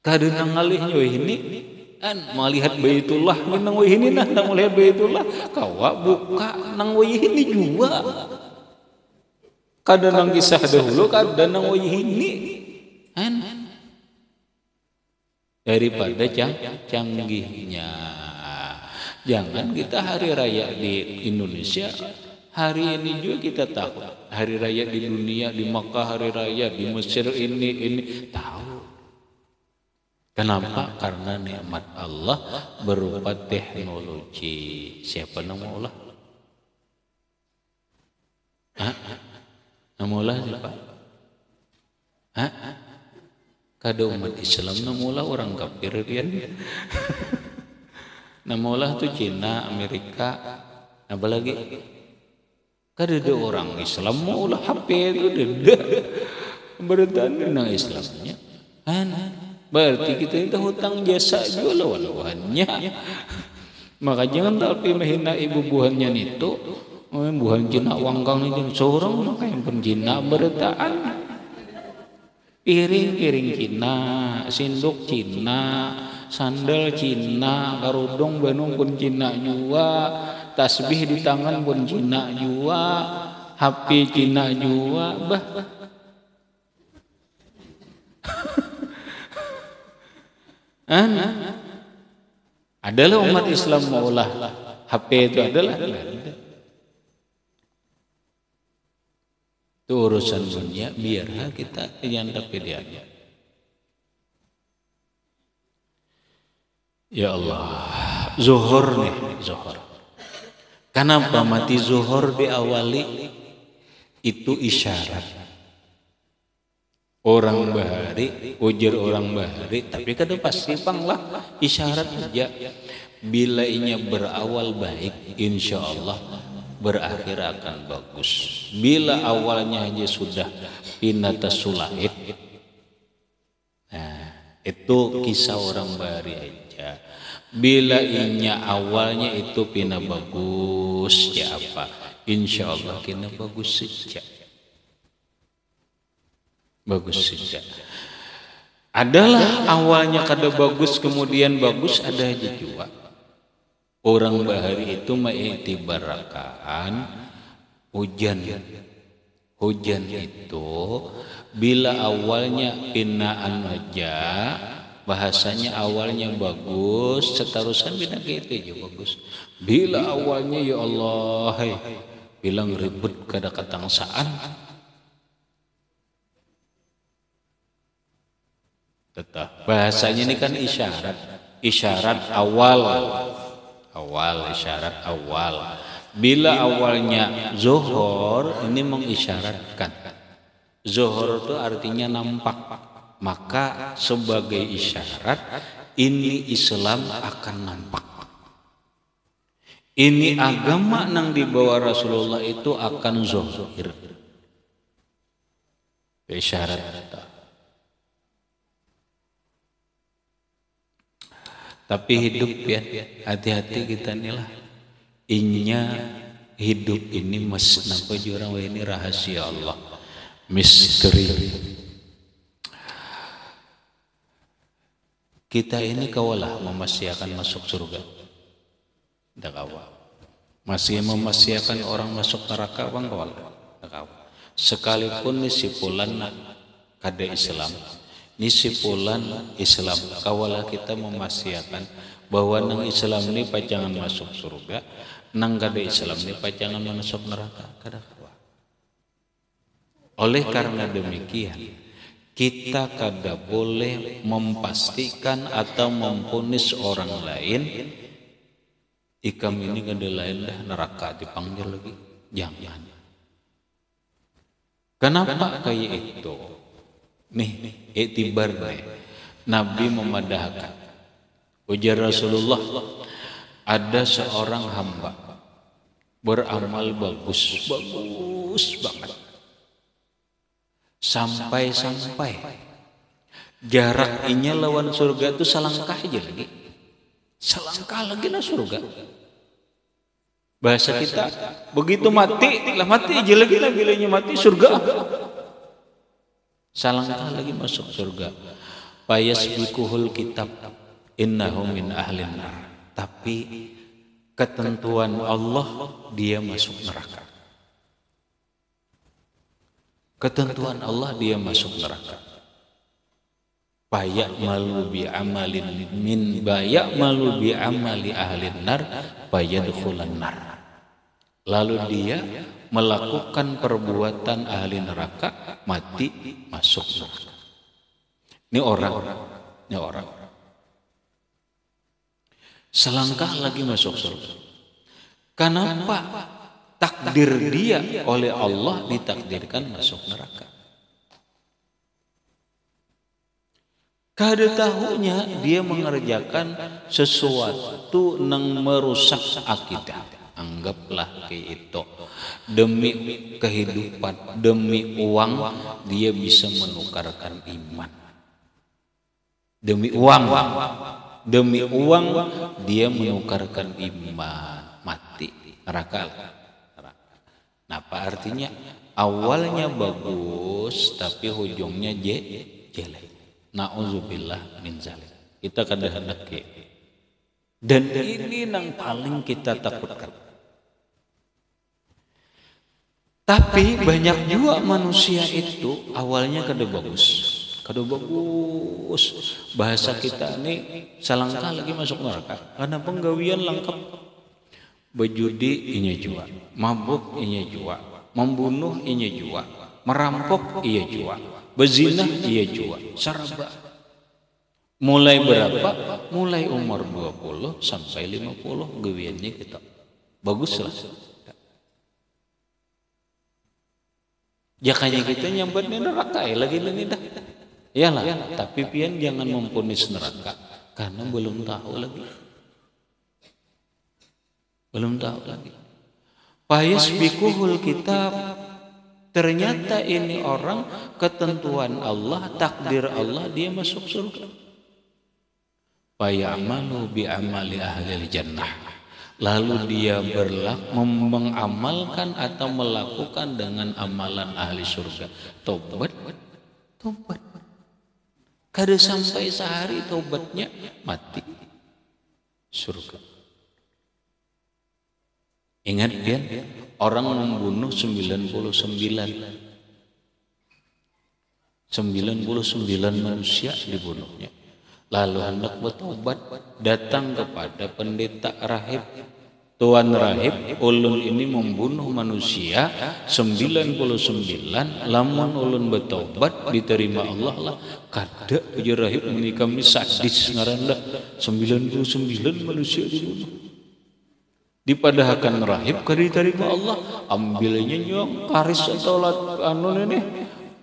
kadang ngalihnya ini kan melihat Baitullah nang ini nah nang melihat Baitullah kawa buka nang ini juga kadang nang kisah dahulu kadang nang ini kan daripada canggihnya. Jangan kita hari raya di Indonesia hari ini juga kita tahu hari raya di dunia, di Makkah hari raya, di Mesir ini tahu. Kenapa? Karena nikmat Allah berupa teknologi. Siapa nama Allah? Nama Allah siapa? Kada umat Islam nama Allah orang kafir dia. Nama Allah tuh Cina, Amerika, apa lagi? Kada ada orang Islam mau Allah HP itu ada. Berarti nang Islamnya. Berarti kita itu hutang jasa juga lawan-lawannya. Maka jangan tapi menghina ibu buhannya itu. Buhan Cina wangkang itu seorang maka yang pun Cina bertaan. Piring Cina, sinduk Cina, sandal Cina, karudung benung pun Cina juga, tasbih di tangan pun Cina juga, HP Cina juga, bah. Adalah umat Islam maulah HP itu adalah itu urusan dunia biar kita yang dapat dia. Ya Allah, zuhur nih, zuhur. Kenapa mati zuhur diawali? Itu isyarat. Orang bahari, ujar orang bahari, tapi kada pasti panglah isyarat aja. Bila inya berawal baik, insya Allah berakhir akan bagus. Bila awalnya aja sudah pinata sulahit, nah itu kisah orang bahari aja. Bila inya awalnya itu pina bagus, ya apa? Insya Allah kena bagus saja. Bagus saja. Adalah awalnya kada bagus kemudian bagus ada aja juga. Orang bahari itu mengiktibarkan hujan. Hujan itu bila awalnya pinaan aja, bahasanya awalnya bagus, seterusan bina gitu aja bagus. Bila awalnya ya Allah, bilang ribut kada ketangsaan, tetap bahasanya ini kan isyarat awal isyarat awal. Bila awalnya zuhur ini mengisyaratkan zuhur itu artinya nampak, maka sebagai isyarat ini Islam akan nampak, ini agama nang dibawa Rasulullah itu akan zuhur isyarat. Tapi hidup ya, hati-hati kita inilah. Inya hidup ini nampak jurang ini rahasia Allah, misteri. Kita ini kawalah memastikan masuk surga. Dak awal. Masih memastikan orang masuk neraka bang kawal. Dak awal. Sekalipun nisipulan kada Islam. Nisipulan Islam kawalah kita memastikan bahwa nang Islam ini pajangan masuk surga, nang kada Islam ini pajangan masuk neraka kada kawa. Oleh karena demikian kita kada boleh memastikan atau memvonis orang lain ikam ini kada lain dah neraka dipanggil lagi. Jangan. Kenapa kayak itu? Nih, iktibar nih. Nabi memadahkan. Ujar Rasulullah, ada seorang hamba beramal bagus banget. Sampai jarak inya lawan surga itu selangkah aja lagi. Selangkah lagi lah surga. Bahasa kita, begitu mati aja lagi lah, bilanya mati surga. Selangkah lagi masuk surga. Fayasbiquhul kitab innahu min ahlin nar. Tapi ketentuan Allah dia masuk neraka. Ketentuan Allah dia masuk neraka. Fayamalu bi amalin min bayamalu bi amali ahlin nar fayadkhulan nar. Lalu dia melakukan perbuatan ahli neraka, mati masuk neraka. Ini orang. Selangkah lagi masuk surga. Kenapa takdir dia oleh Allah ditakdirkan masuk neraka? Kada tahunya dia mengerjakan sesuatu yang merusak akidah. Anggaplah kayak itu. Demi kehidupan, demi uang, dia bisa menukarkan iman. Demi uang, dia menukarkan iman. Mati, neraka. Nah, apa artinya? Awalnya bagus, tapi ujungnya jelek. Na'udzubillah min zalik. Kita kada hendak ke. Dan ini yang paling kita takutkan. Tapi banyak juga manusia itu awalnya kada bagus. Bahasa kita ini selangkah lagi masuk neraka. Karena penggawian lengkap. Berjudi inya jua, mabuk inya jua, membunuh inya jua, merampok iya jua, berzina iya jua, saraba. Mulai berapa? Mulai umur 20 sampai 50 gawiannya kita. Baguslah. Jakanya kita nyambat neraka lagi dah. Iyalah, tapi pian jangan mempunis neraka karena belum tahu lagi. Fayasbiquhul kitab. Ternyata ini orang ketentuan Allah, takdir Allah, dia masuk surga. Fayamalu bi amali ahli jannah. Lalu dia mengamalkan atau melakukan dengan amalan ahli surga. Tobat. Kada sampai sehari tobatnya mati surga. Ingat dia, orang membunuh 99 manusia dibunuhnya. Lalu hendak bertobat, datang kepada pendeta rahib. Tuan rahib, ulun ini membunuh manusia 99, lamun ulun bertobat diterima Allah lah. Kada ujar rahib ini kami sadis ngaranda 99 manusia dibunuh. Dipadahkan rahib kada diterima Allah, ambilnya nyong karis atau anu ini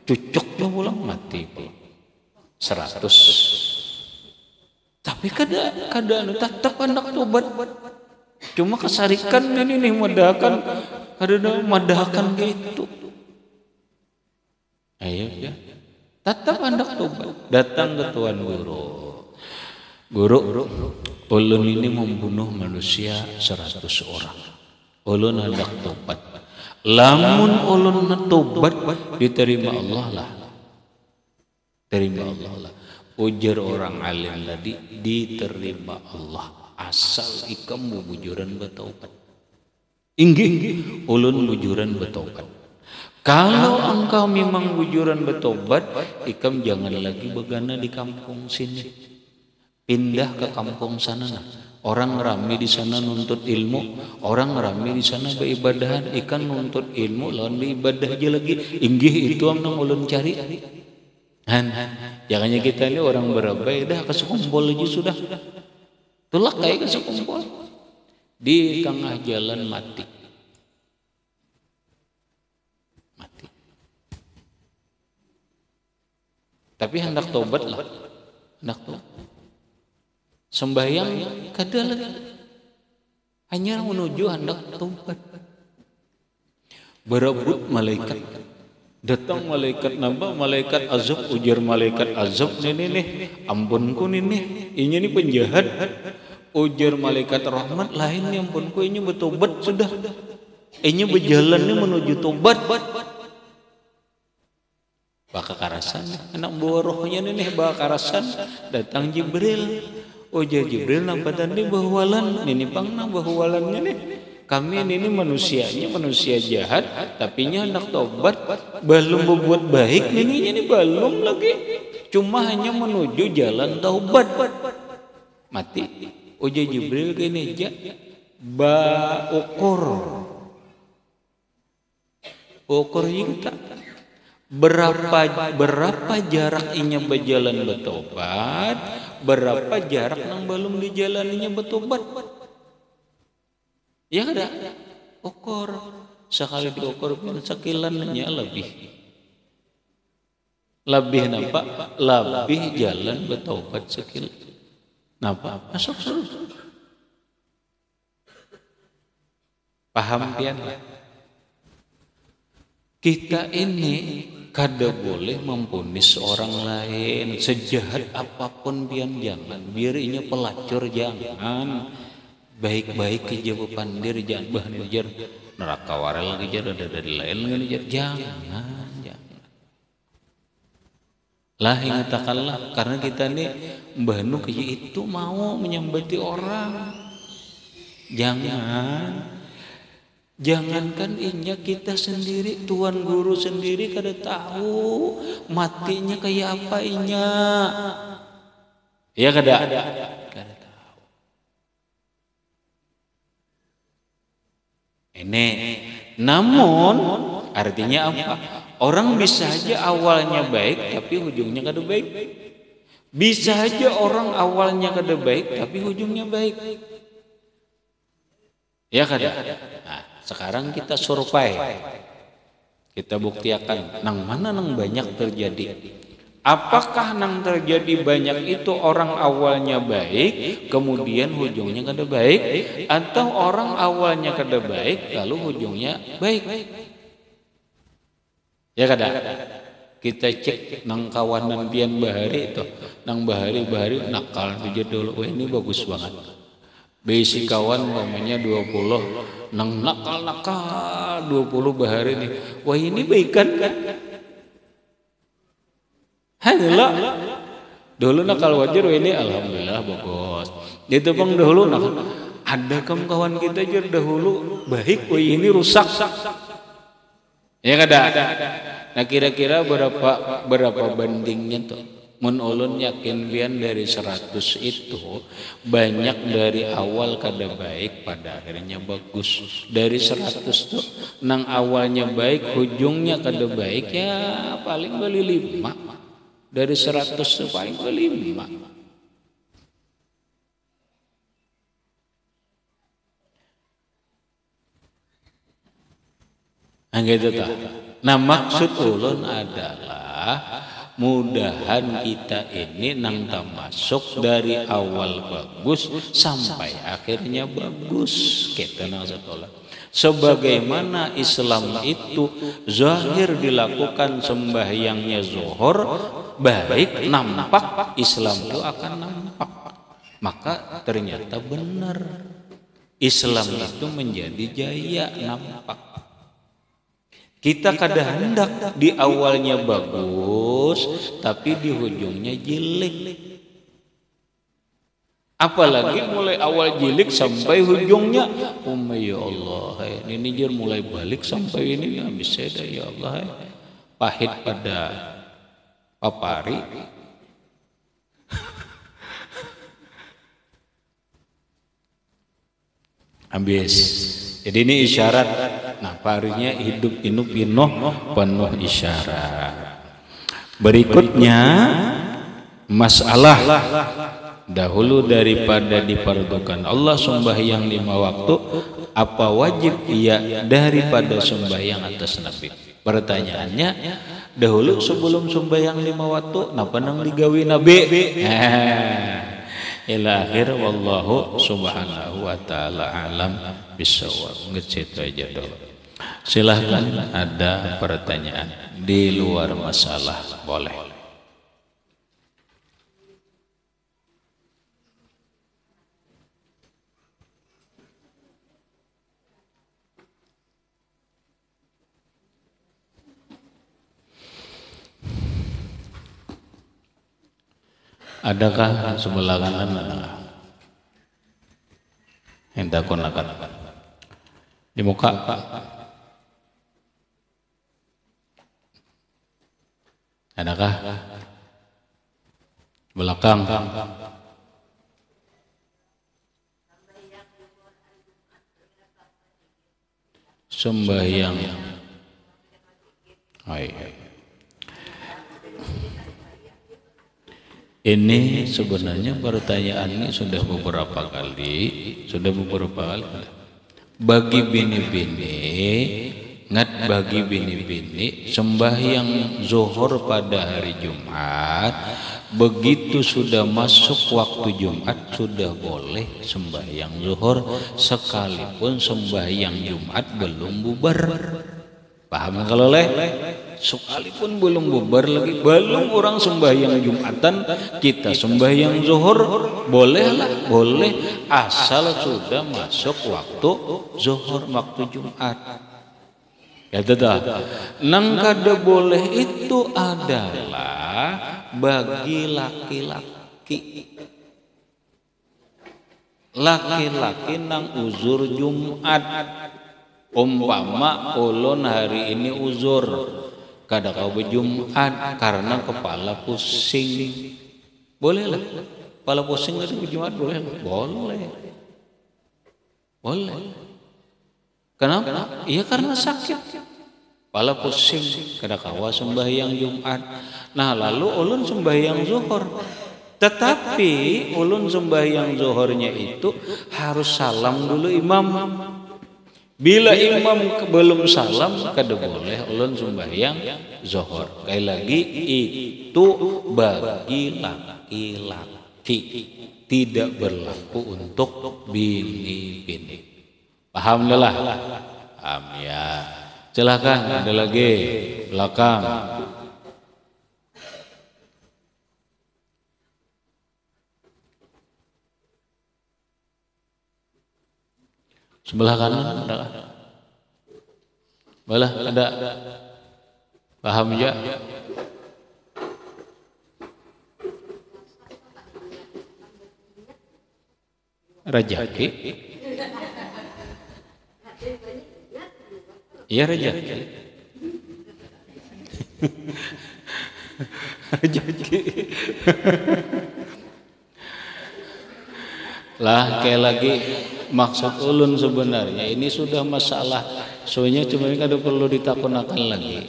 cucuknya pulang mati 100. Tapi kada tetap anak tobat. Cuma kesarikan ini nih madahkan gitu. Ayo ya. Tetap anak tobat. Datang ke tuan guru, ulun ini membunuh manusia 100 orang. Ulun hendak tobat. Lamun ulun tobat diterima Allah lah. Terima Allah lah. Ujar orang alim tadi, diterima Allah asal ikam bujuran bertaubat. Inggih ulun bujuran bertaubat. Kalau engkau memang bujuran bertaubat, ikam jangan lagi begana di kampung sini. Pindah ke kampung sana. Orang ramai di sana nuntut ilmu, orang ramai di sana beribadahan, ikan nuntut ilmu lawan beribadah aja lagi. Inggih itu yang ulun cari. Jangannya kita ini orang berabai dah kesekumpul aja sudah. Tulak kayak kesekumpul. di tengah jalan mati. Tapi hendak tobat lah, hendak tobat. Sembahyang kada lagi, hanya menuju hendak tobat. Berebut malaikat, datang malaikat nambah, malaikat azab, ujar malaikat azab, nih, ampunku nih, ini penjahat. Ujar malaikat rahmat, lain nih ampunku, ini bertobat sudah, ini berjalan nih menuju tobat. Baka karasan, anak buah rohnya nih baka karasan, datang Jibril. Ujar Jibril, nampak tadi bahwalan, ini pang bahwalannya nih. Kami ini manusianya, manusia jahat, tapi nya hendak tobat, belum berbuat baik, ini belum lagi, cuma hanya menuju jalan taubat. Mati. Ujar Jibril gini aja, ukur kita. Berapa jarak inya berjalan bertobat, berapa jarak nang belum dijalaninya bertobat. Ya ada ukur, sekali diukur pun sekilannya lebih nampak, lebih jalan bertobat sekil. Nampak masuk surga. Paham pian? Kita ini kada boleh mempunis orang lain, sejahat apapun pian jangan, biar inya pelacur jangan, baik-baik ke jauh pandir jangan bahan ujar neraka warel lagi jar ada dari lain lagi jangan lah ingatakanlah, karena kita nih mbahnu kayak itu mau menyambati orang, jangankan inya, kita sendiri, tuan guru sendiri kada tahu matinya kayak apa inya. Ya kada tahu. Ini namun artinya apa? Orang bisa aja awalnya baik tapi ujungnya kada baik. Bisa aja orang awalnya kada baik tapi ujungnya baik. Ya kada? Nah, sekarang kita survei, kita buktikan nang mana nang banyak terjadi. Apakah nang terjadi banyak itu orang awalnya baik, kemudian ujungnya kada baik, atau orang awalnya kada baik, lalu ujungnya baik? Ya kada? Kita cek nang kawanan pian bahari itu, nang bahari nakal tujuh dulu, ini bagus banget. Besi kawan namanya 20 nang nakal 20 bahari nih. Wah ini baikan kan? Halah. Dulu nakal wajar ini alhamdulillah bagus. Itu bang dahulu nakal. Ada kawan kita jar dahulu baik, wah ini rusak. Ya kada? Nah kira-kira berapa bandingnya tuh? Mun ulun yakin pian dari 100 itu banyak dari awal kada baik pada akhirnya bagus. Dari 100 tuh nang awalnya baik ujungnya kada baik ya paling beli 5. Dari 100 tuh paling beli 5. Gitu tak. Nah maksud ulun adalah mudahan kita ini nang termasuk dari awal bagus sampai akhirnya bagus. Kita nang sekolah. Sebagaimana Islam itu zahir dilakukan sembahyangnya zuhur baik nampak, Islam itu akan nampak. Maka ternyata benar Islam itu menjadi jaya nampak. Kita kadang hendak di awalnya bagus, tapi di ujungnya jelek. Apalagi mulai awal jelek sampai ujungnya, ya Allah, ini dia mulai balik sampai ini habis seda ya Allah, pahit pada papari. Habis. Jadi ini isyarat. Nah, parinya hidup ini penuh isyarat. Berikutnya masalah dahulu daripada dipardukan Allah sembahyang 5 waktu, apa wajib ia daripada sembahyang atas Nabi? Pertanyaannya, dahulu sebelum sembahyang 5 waktu napa nang digawi Nabi? Ila akhir, wallahu subhanahu wa ta'ala alam bisawab. Ngecet aja dulu. Silahkan ada pertanyaan di luar masalah, boleh. Adakah sebelah kanan yang takonakan di muka? Adakah belakang? Sembahyang. Ini sebenarnya pertanyaan ini sudah beberapa kali. Bagi bini-bini, bagi bini-bini sembahyang zuhur pada hari Jumat, begitu sudah masuk waktu Jumat sudah boleh sembahyang zuhur, sekalipun sembahyang Jumat belum bubar. Paham kalau sekalipun belum bubar lagi, belum orang sembahyang Jumatan, kita sembahyang zuhur bolehlah, boleh asal sudah masuk waktu zuhur, waktu Jumat. Ya tetap. Nang kada boleh itu adalah bagi laki-laki. Laki-laki nang uzur Jumat. Umpama ulun hari ini uzur kada kau berjumat karena kepala pusing, bolehlah. Kepala pusing hari Jumat boleh? Boleh. Kenapa? Iya karena sakit. Kepala pusing kada kawa sembahyang Jumat. Nah lalu ulun sembahyang zuhur. Tetapi ulun sembahyang zuhurnya itu harus salam dulu imam. Bila imam belum salam kada boleh ulun sembahyang zuhur. Sekali lagi itu bagi laki-laki, tidak berlaku untuk bini-bini. Paham lah? Paham ya. Silakan ada lagi belakang. Sebelah kanan ada? Belah ada? Paham ya? Rajaki? Iya rajaki. Rajaki. Lah kayak lagi maksud ulun sebenarnya ini sudah masalah, soalnya cuma ini kada perlu ditakunakan lagi.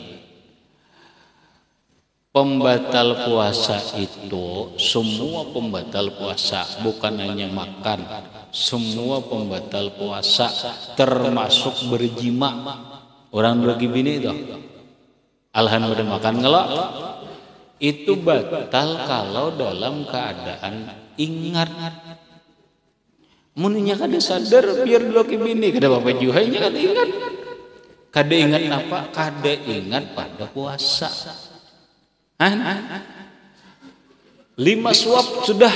Pembatal puasa itu semua pembatal puasa, bukan hanya makan, semua pembatal puasa termasuk berjima. Orang lagi bini itu alhamdulillah makan ngelak itu batal kalau dalam keadaan ingat. Muninya kada sadar biar dulu ke bini kada bapak juhainya kada ingat. Kada ingat apa? Kada ingat pada puasa. 5 suap sudah.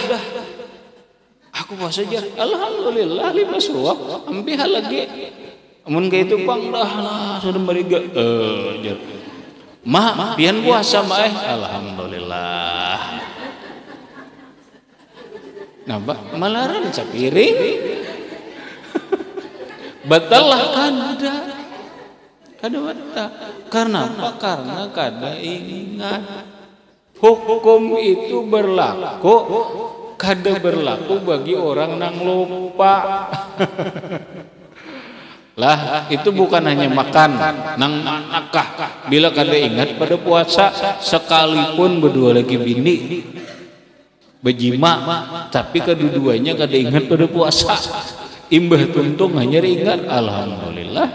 Aku puasa aja. Alhamdulillah 5 suap. Hampir lagi. Amun kayak itu pang dah sudah beriga. Ma, pian puasa ma alhamdulillah. Nampak malaran capiring. Batal lah kada batal. Karena apa? Karena kada ingat. Hukum itu berlaku, kada berlaku bagi orang nang lupa. Lah itu bukan hanya makan, nang nakah. Bila kada ingat pada puasa, sekalipun berdua lagi bini, bejima tapi kedua-duanya kada ingat pada puasa, imbah tuntung hanya ingat alhamdulillah.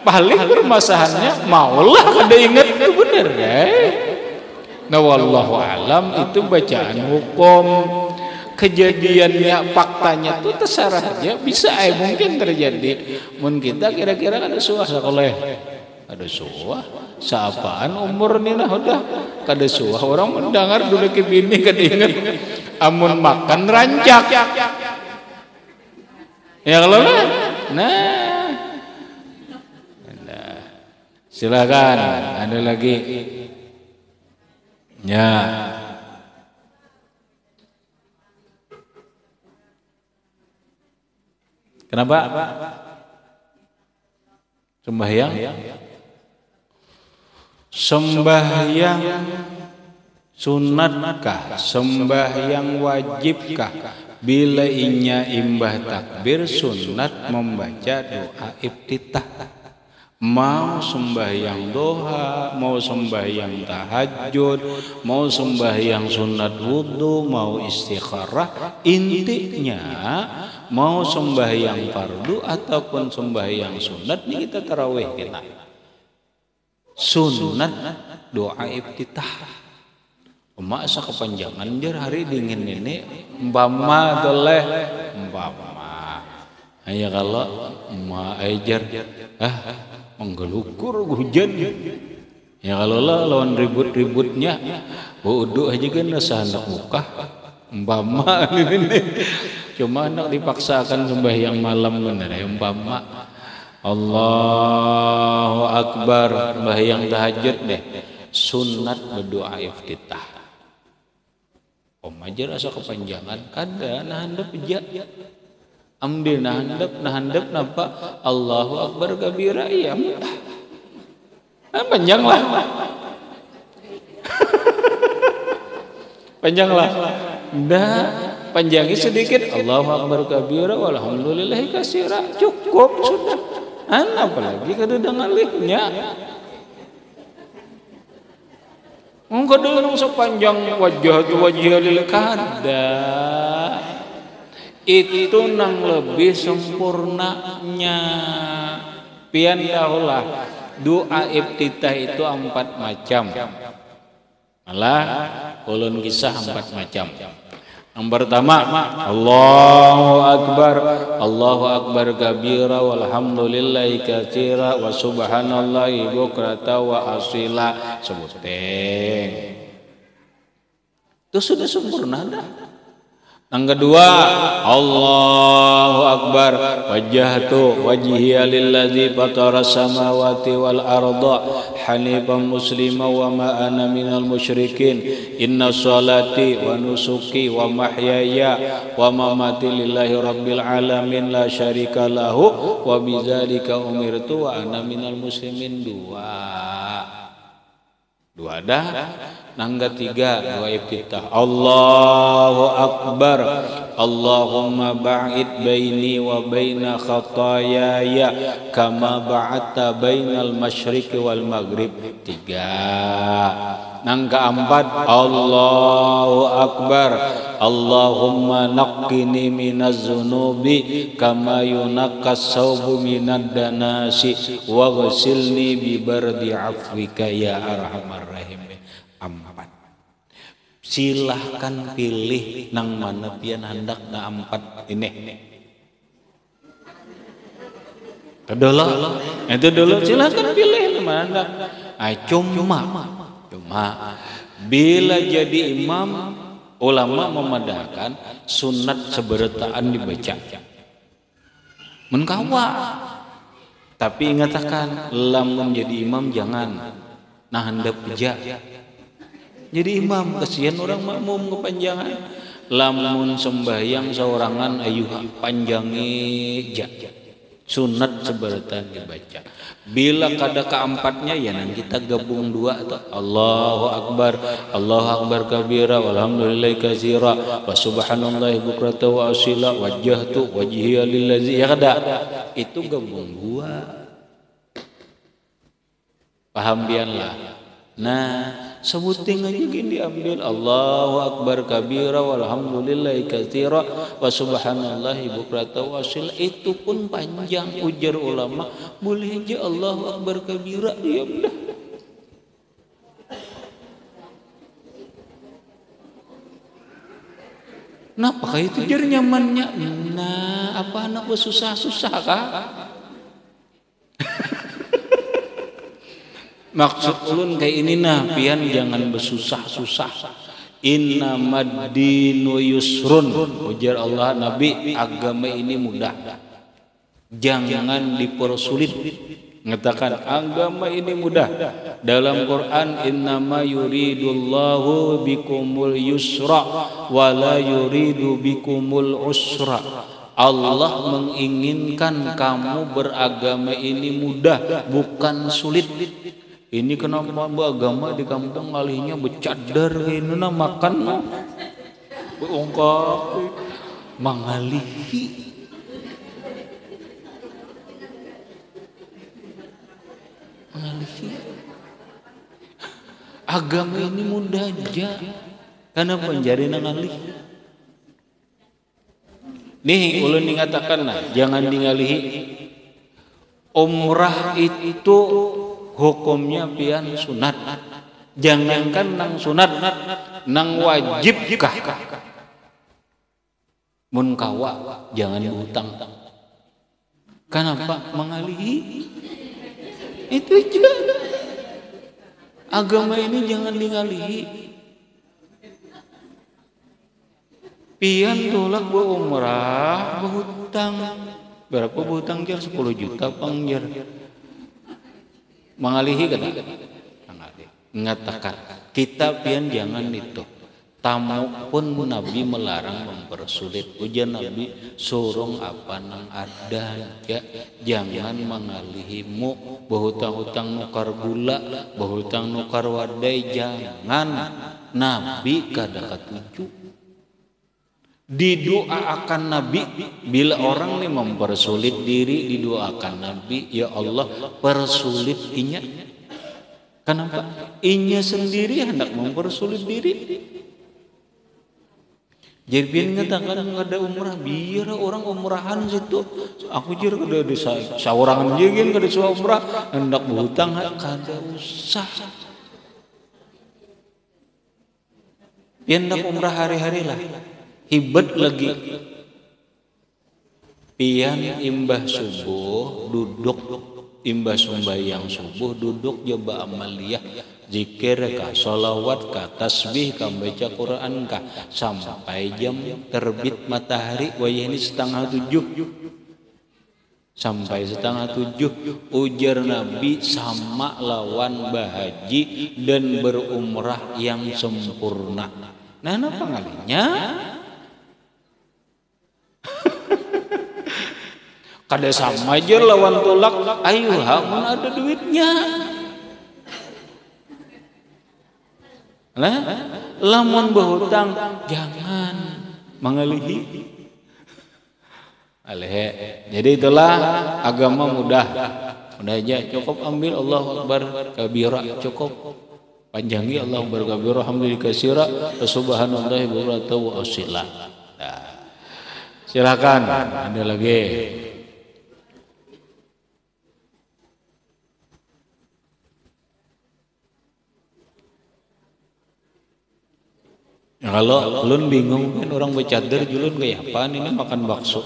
Paling permasalahannya maulah kada ingat itu bener nah wallahu alam itu bacaan hukum. Kejadiannya faktanya itu terserah aja, bisa mungkin terjadi. Mun kita kira-kira kada suah sekolah, kada suah saapaan umur nih nah udah kada suah orang mendengar dulu ke bini kada ingat amun makan rancak ya kalau nah silakan ada lagi ya. Kenapa? Sembahyang sunatkah? Sembahyang wajibkah? Bila inya imbah takbir sunat membaca doa iftitah. Mau sembahyang doha, mau sembahyang tahajud, mau sembahyang sunat wudu, mau istikharah, intinya mau sembahyang fardu ataupun sembahyang sunat ini kita tarawih kita. Sunat doa iftitah. Masa kepanjangan jar hari dingin ini umpama doleh umpama. Aya kalau ma ajar menggelukur hujan ya kalau lah lawan ribut-ributnya wudu aja kan rasa anak muka umpama ini cuma anak dipaksakan sembahyang malam bener ya umpama Allahu Akbar sembahyang tahajud deh sunat berdoa iftitah aja rasa kepanjangan kada nah handap aja ambil nah handap napa Allahu Akbar kabira ya panjang lah dah panjangi sedikit Allahu Akbar kabira walhamdulillahi katsira cukup sudah apalagi kada dengalihnya engko dulu sepanjang wajah lil kada itu nang lebih sempurnanya pian daulah doa iftitah itu 4 macam malah ulun kisah 4 macam. Yang pertama Allahu akbar kabira walhamdulillahi katsira wa subhanallahi bukrata wa asila sebutin itu sudah sempurna dah. Yang kedua Allahu Akbar wajjahtu wajhiya lillazi fatara samawati wal arda hanifan muslima wa ma ana minal musyrikin inna sholati wa nusuki wa mahyaya wa mamati lillahi rabbil alamin la syarika lahu wa bidzalika umirtu wa ana minal muslimin. Dua dah. Yang ketiga doa iftitah Allahu Akbar Allahumma ba'id baini wa baina khataayaya kama ba'adta bainal masyriqi wal maghrib. 3. Yang keempat Allahu Akbar Allahumma naqqini minaz zunubi kama yunaqas saubu minad danasi waghsilni bi bardi afwika ya arhamar rahim. 4. Silahkan pilih nang mana pian hendak na 4 ini. Itu dulu silahkan pilih nang mana hendak. Cuma bila jadi imam ulama memadahkan sunat seberataan dibaca. Menkawa. Tapi ingatkan lamun jadi imam jangan nah hendak beja. Jadi imam kasihan orang makmum kepanjangan. Lamun sembahyang seorangan ayuh panjangi ja. Sunat seberatan dibaca. Bila kada keempatnya ya nanti kita gabung 2 atau Allahu Akbar kabira walhamdulillahi katsira wa subhanallahi bukrata wa asila wajjahtu wajhiya lillazi ya kada. Itu gabung 2. Paham bianlah. Nah, sebuting aja gini diambil Allahu akbar kabira walhamdulillahi katsira wa subhanallahi bukrata wa asila. Itu pun panjang, ujar ulama. Boleh aja Allahu akbar kabira diam dah. Nah, pakai itu jar nyamannya. Nah, apa anak bersusah-susah kah? Maksud ulun kayak ini nah, pian jangan bersusah-susah. Innamad dinu yusrun, ujar Allah Nabi, agama ini mudah. Jangan dipersulit. Mengatakan agama ini mudah. Dalam Quran innama yuridullahu bikumul yusra wa la yuridu bikumul usra. Allah menginginkan kamu beragama ini mudah, bukan sulit. Ini kenapa agama di kampung alihnya bercadar ini na makan beongkap mangalihi. Agama ini mudah aja. Kenapa menjadi nangalih? Nih ulun mengatakan nah, jangan ningalihi. Umrah itu hukumnya pian sunat. Jangankan nang sunat, nang wajib kah? Mun kawa jangan berhutang. Kenapa mengalihi? Itu aja. Agama ini jangan dingalihi. Pian tolak berumrah, berhutang. Berapa berhutang jar? 10 juta pangjar. Mengalihi kan? Mengatakan kita pian jangan itu. Tamu pun Nabi melarang mempersulit. Ujian Nabi sorong apa nang ada ya. Jangan mengalihimu berhutang-hutang nukar gula, berhutang nukar wadai. Jangan. Nabi kada ketujuh. Didoakan Nabi bila orang nih mempersulit diri, didoakan Nabi, ya Allah persulit inya. Kenapa? Inya sendiri hendak mempersulit diri. Jadi biar ngatakan ada umrah, biar orang umrahan situ. Aku jir kada di sawarangan jeung kada suah umrah, hendak berhutang kada usah. Hendak umrah hari-hari lah. Hibat lagi. Pian imbah subuh duduk, imbah sembahyang subuh duduk coba amaliyah zikir kah, salawat kah, tasbih kah, baca Quran kah, sampai jam terbit matahari. Wayah ini 6:30. Sampai 6:30 ujar Nabi sama lawan bahaji dan berumrah yang sempurna. Nah, apa ngalinya? Kada sama aja lawan tolak. Ayo hamun ada duitnya. Nah, lamun berhutang jangan mengalihi. Aleh. Jadi itulah agama mudah. Mudah aja cukup ambil Allahu akbar kabira cukup. Panjangi Allahu akbar kabira alhamdulillah katsira subhanallahi wa asila. Nah, silakan ada lagi. Ya, kalau ulun bingung kan orang bercadar julun kayak apaan ini makan bakso.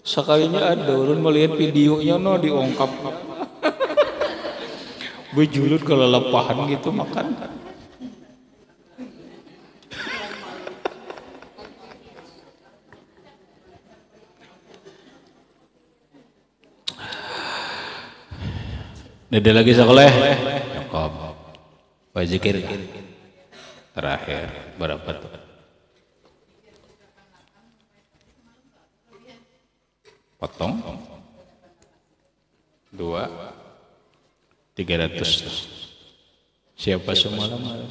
Sekalinya ada ulun melihat videonya no diungkap. Bejulut kalau lepahan gitu makan. Ada lagi sekolah? Cukup. Wajikir terakhir berapa tuh? Potong 300. Siapa semalam?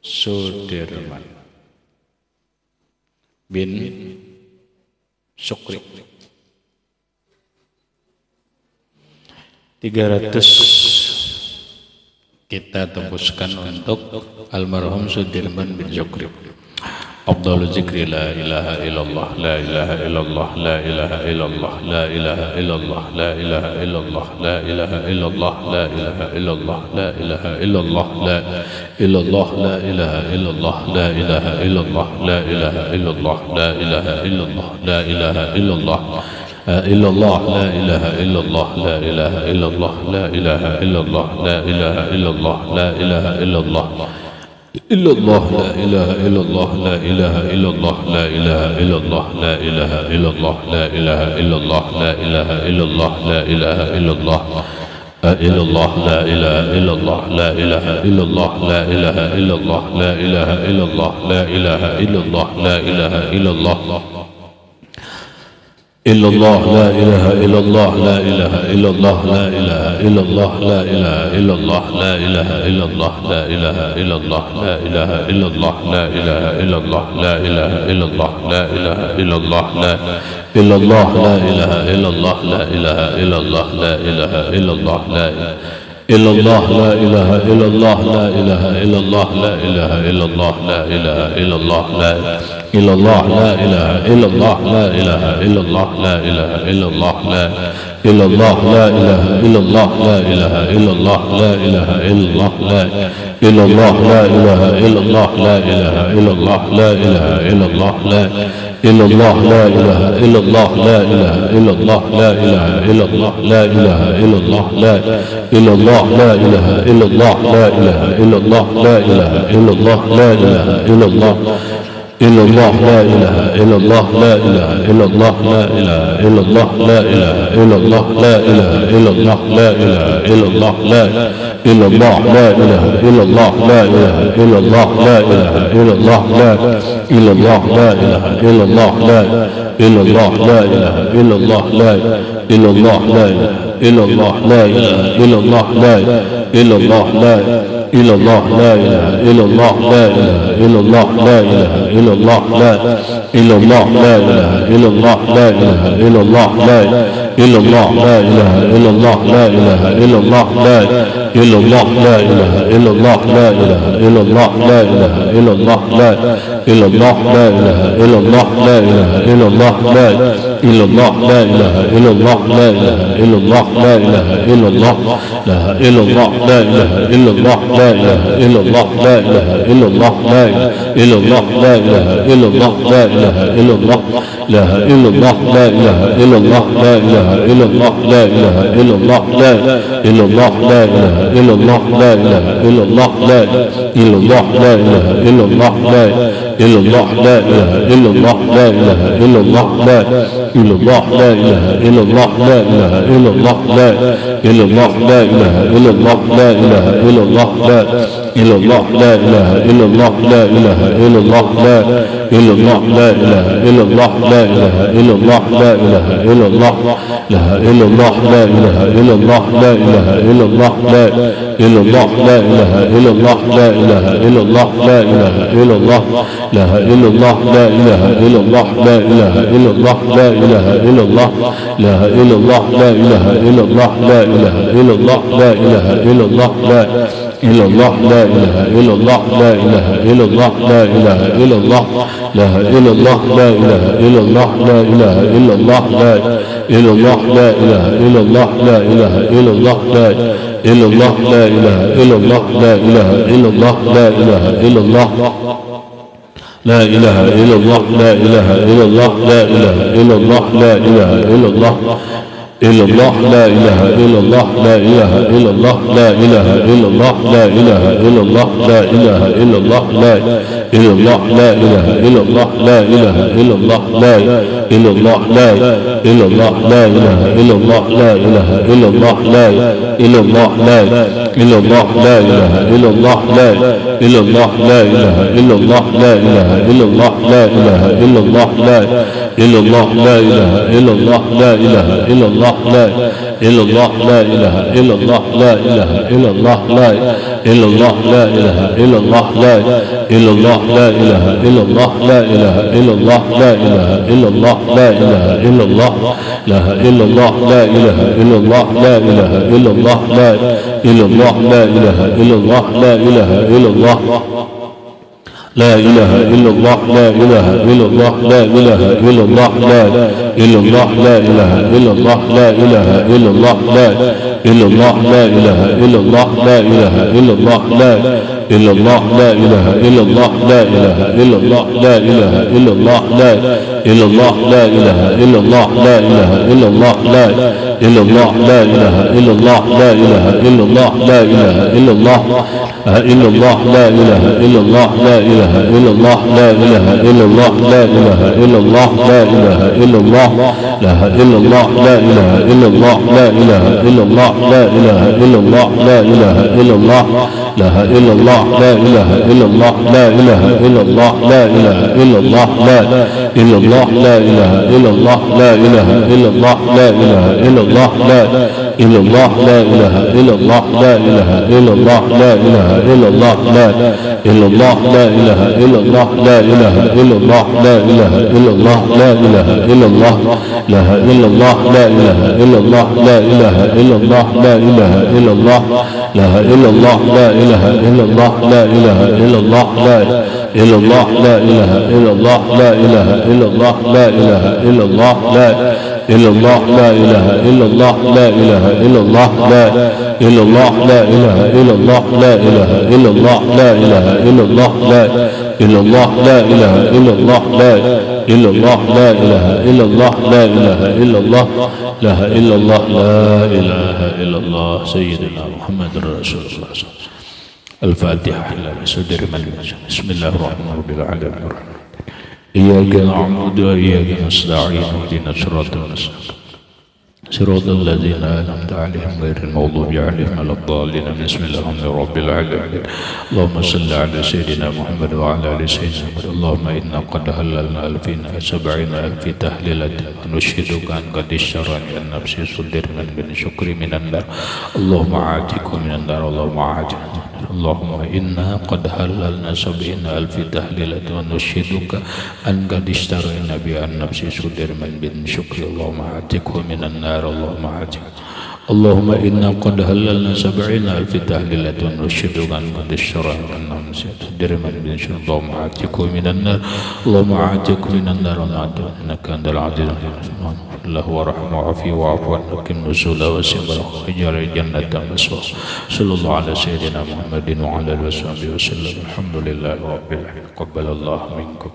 Sudirman bin Sukri. 300 kita tembuskan untuk almarhum Sudirman bin Jokri. Afdhalu zikri la ilaha illallah la ilaha illallah la ilaha illallah la ilaha illallah la ilaha illallah la ilaha illallah la ilaha illallah la ilaha illallah la illallah la ilaha illallah la ilaha illallah la ilaha illallah la ilaha illallah la ilaha illallah إلا الله لا إله إلا الله لا إله إلا الله لا إله إلا الله لا إله إلا الله لا إله إلا الله إلا الله لا إله إلا الله لا إله إلا الله لا إله إلا الله لا إله إلا الله لا إله إلا الله لا إله إلا الله لا إله إلا الله إلا الله لا إله إلا الله لا إله إلا الله لا إله إلا الله لا إله إلا الله لا إله إلا الله لا إله إلا الله إلا الله لا إله إلا الله لا إله إلا الله لا إله إلا الله لا إله إلا الله لا إله إلا الله لا إله إلا الله لا إله إلا الله لا إله إلا الله لا إله إلا الله لا إله إلا الله لا إلا الله لا إله إلا الله لا إله إلا الله لا إله إلا الله لا إلا الله لا إله إلا الله لا إله إلا الله لا إله إلا الله لا إله إلا الله لا إلا الله لا إله إلا الله لا إله إلا الله لا إله إلا الله لا إلا الله لا إله إلا الله لا إله إلا الله لا إله إلا الله لا إلا الله لا إله إلا الله لا إله إلا الله لا إله إلا الله لا إلا الله لا إله إلا الله لا إله إلا الله لا إله إلا الله لا إله إلا الله لا إلا الله لا إله إلا الله لا إله إلا الله لا إله إلا الله لا إله إلا الله إلا الله لا إله إلا الله لا إله إلا الله لا إله إلا الله لا إله إلا الله لا إله إلا الله لا إله إلا الله لا إلا الله لا إله إلا الله لا إله إلا الله لا إله إلا الله لا إلا الله لا إله إلا الله لا إلا الله لا إله إلا الله لا إلا الله لا إلا الله لا إله إلا الله لا إلا الله لا إلا الله لا إله إلا الله لا إله إلا الله لا إله إلا الله لا إلا الله لا إله إلا الله لا إله إلا الله لا إلا الله لا إله إلا الله لا إله إلا الله لا إلا الله لا إله إلا الله لا إله إلا الله لا إله إلا الله لا إلا الله لا إله إلا الله لا إله إلا الله لا إلا الله لا إله إلا الله لا إله إلا الله لا إله إلا الله لا إلا الله لا إله إلا الله لا إله إلا الله لا إله إلا الله لا إلا الله لا إله إلا الله لا إله إلا الله لا إلا الله لا إله إلا الله لا إله إلا الله لا إله إلا الله لا إلا الله لا إله إلا الله لا إله إلا الله لا إلا الله لا إله إلا الله لا إلا الله لا إله إلا الله لا إله إلا الله لا إلا الله لا إله إلا الله لا إله إلا الله لا إلا الله لا إله إلا الله لا إله إلا الله لا إلا الله لا إله إلا الله لا إله إلا الله لا إلا الله لا إله إلا الله لا إله إلا الله لا إله إلا الله لا إلا الله لا إله إلا الله لا إله إلا الله لا إلا الله لا إله إلا الله لا إله إلا الله لا إله إلا الله لا إلا الله لا إله إلا الله لا إله إلا الله لا إله إلا الله لا إلا الله لا إله إلا الله لا إله إلا الله لا إله إلا الله لا إلا الله لا إله إلا الله لا إله إلا الله لا إله إلا الله لا إلا الله لا إله إلا الله لا إله إلا الله لا إلا الله لا إله إلا الله لا إله إلا الله لا إلا الله لا إله إلا الله لا إله إلا الله لا إله إلا الله لا إله إلا الله لا إله إلا الله لا إله إلا الله لا إله إلا الله إلا الله لا إله إلا الله لا إله إلا الله لا إله إلا الله لا إله إلا الله لا إله إلا الله لا إلا الله لا إله إلا الله لا إله إلا الله لا إلا الله لا إلا الله لا إله إلا الله لا إله إلا الله لا إلا الله لا إلا الله لا إله إلا الله لا إلا الله لا إله إلا الله لا إله إلا الله لا إله إلا الله لا إلا الله لا إله إلا الله لا إله إلا الله لا إلا الله لا إله إلا الله لا إله إلا الله لا إلا الله لا إله إلا الله لا إلا الله لا إله إلا الله لا إله إلا الله لا إله إلا الله لا إله إلا الله لا إلا الله لا إله إلا الله لا إله إلا الله لا إلا الله لا إله إلا الله لا إله إلا الله لا إله إلا الله لا إله إلا الله لا إله إلا الله لا إلا الله لا إله إلا الله لا إله إلا الله لا إلا الله لا إله إلا الله لا إله إلا الله لا إلا الله لا إله إلا الله لا إله إلا الله لا إله إلا الله لا إلا الله لا إله إلا الله لا إله إلا الله لا إلا الله لا إله إلا الله لا إله إلا الله لا إله إلا الله إلا الله لا إله إلا الله لا إله إلا الله لا إله إلا الله لا إله إلا الله لا إله إلا الله لا إلا الله لا إله إلا الله لا إله إلا الله لا إله إلا الله لا إله إلا الله لا إلا الله لا إله إلا الله لا إله إلا الله لا إله إلا الله لا إلا الله لا إله إلا الله لا إله إلا الله لا إله إلا الله لا إلا الله لا إله إلا الله لا إله إلا الله لا إله إلا الله لا إلا الله لا إله إلا الله لا إله إلا الله لا إله إلا الله لا إله إلا الله لا إلا الله لا إله إلا الله لا إله إلا الله لا إله إلا الله لا إلا الله لا إله إلا الله لا إله إلا الله لا إلا الله لا إله إلا الله لا إله إلا الله لا إله إلا الله لا إلا الله لا إله إلا الله لا إله إلا الله لا إلا الله لا إله إلا الله لا إله إلا الله لا إله إلا الله لا إلا الله لا إله إلا الله لا إلا الله لا إله إلا الله لا إله إلا الله لا إلا الله لا إله إلا الله سيدنا محمد رسول الله صلى الله عليه وسلم. الفاتحة. بسم الله الرحمن الرحيم. إياك نعبد وإياك نستعين اهدنا الصراط المستقيم صراط الذين أنعمت عليهم غير المغضوب عليهم ولا الضالين. بسم الله رب العالمين. اللهم صل على سيدنا محمد وعلى آل سيدنا محمد. اللهم إنا قد هللنا 70,000 تهليلة ونشهدك أن قد اشترى من النفس صدر من شكر من النار. اللهم عاتق من النار. اللهم عاتق. اللهم إنا قد هللنا 70,000 تهليلة ونشهدك أن قد اشترينا بها النفس صدر من شكر. اللهم عاتقه من النار. اللهم عاتق. اللهم إنا قد هللنا 70,000 تهليلة ونشهدك أن قد اشترينا النفس صدر من شكر. اللهم عاتقه من النار. اللهم عاتق من النار. إنك أنت العزيز الحكيم. الله ورحمه وعافيه وعفو عنك النزول وسبل وجعل الجنة مسوى. صلى الله على سيدنا محمد وعلى آله وصحبه وسلم. الحمد لله رب العالمين. قبل الله منكم.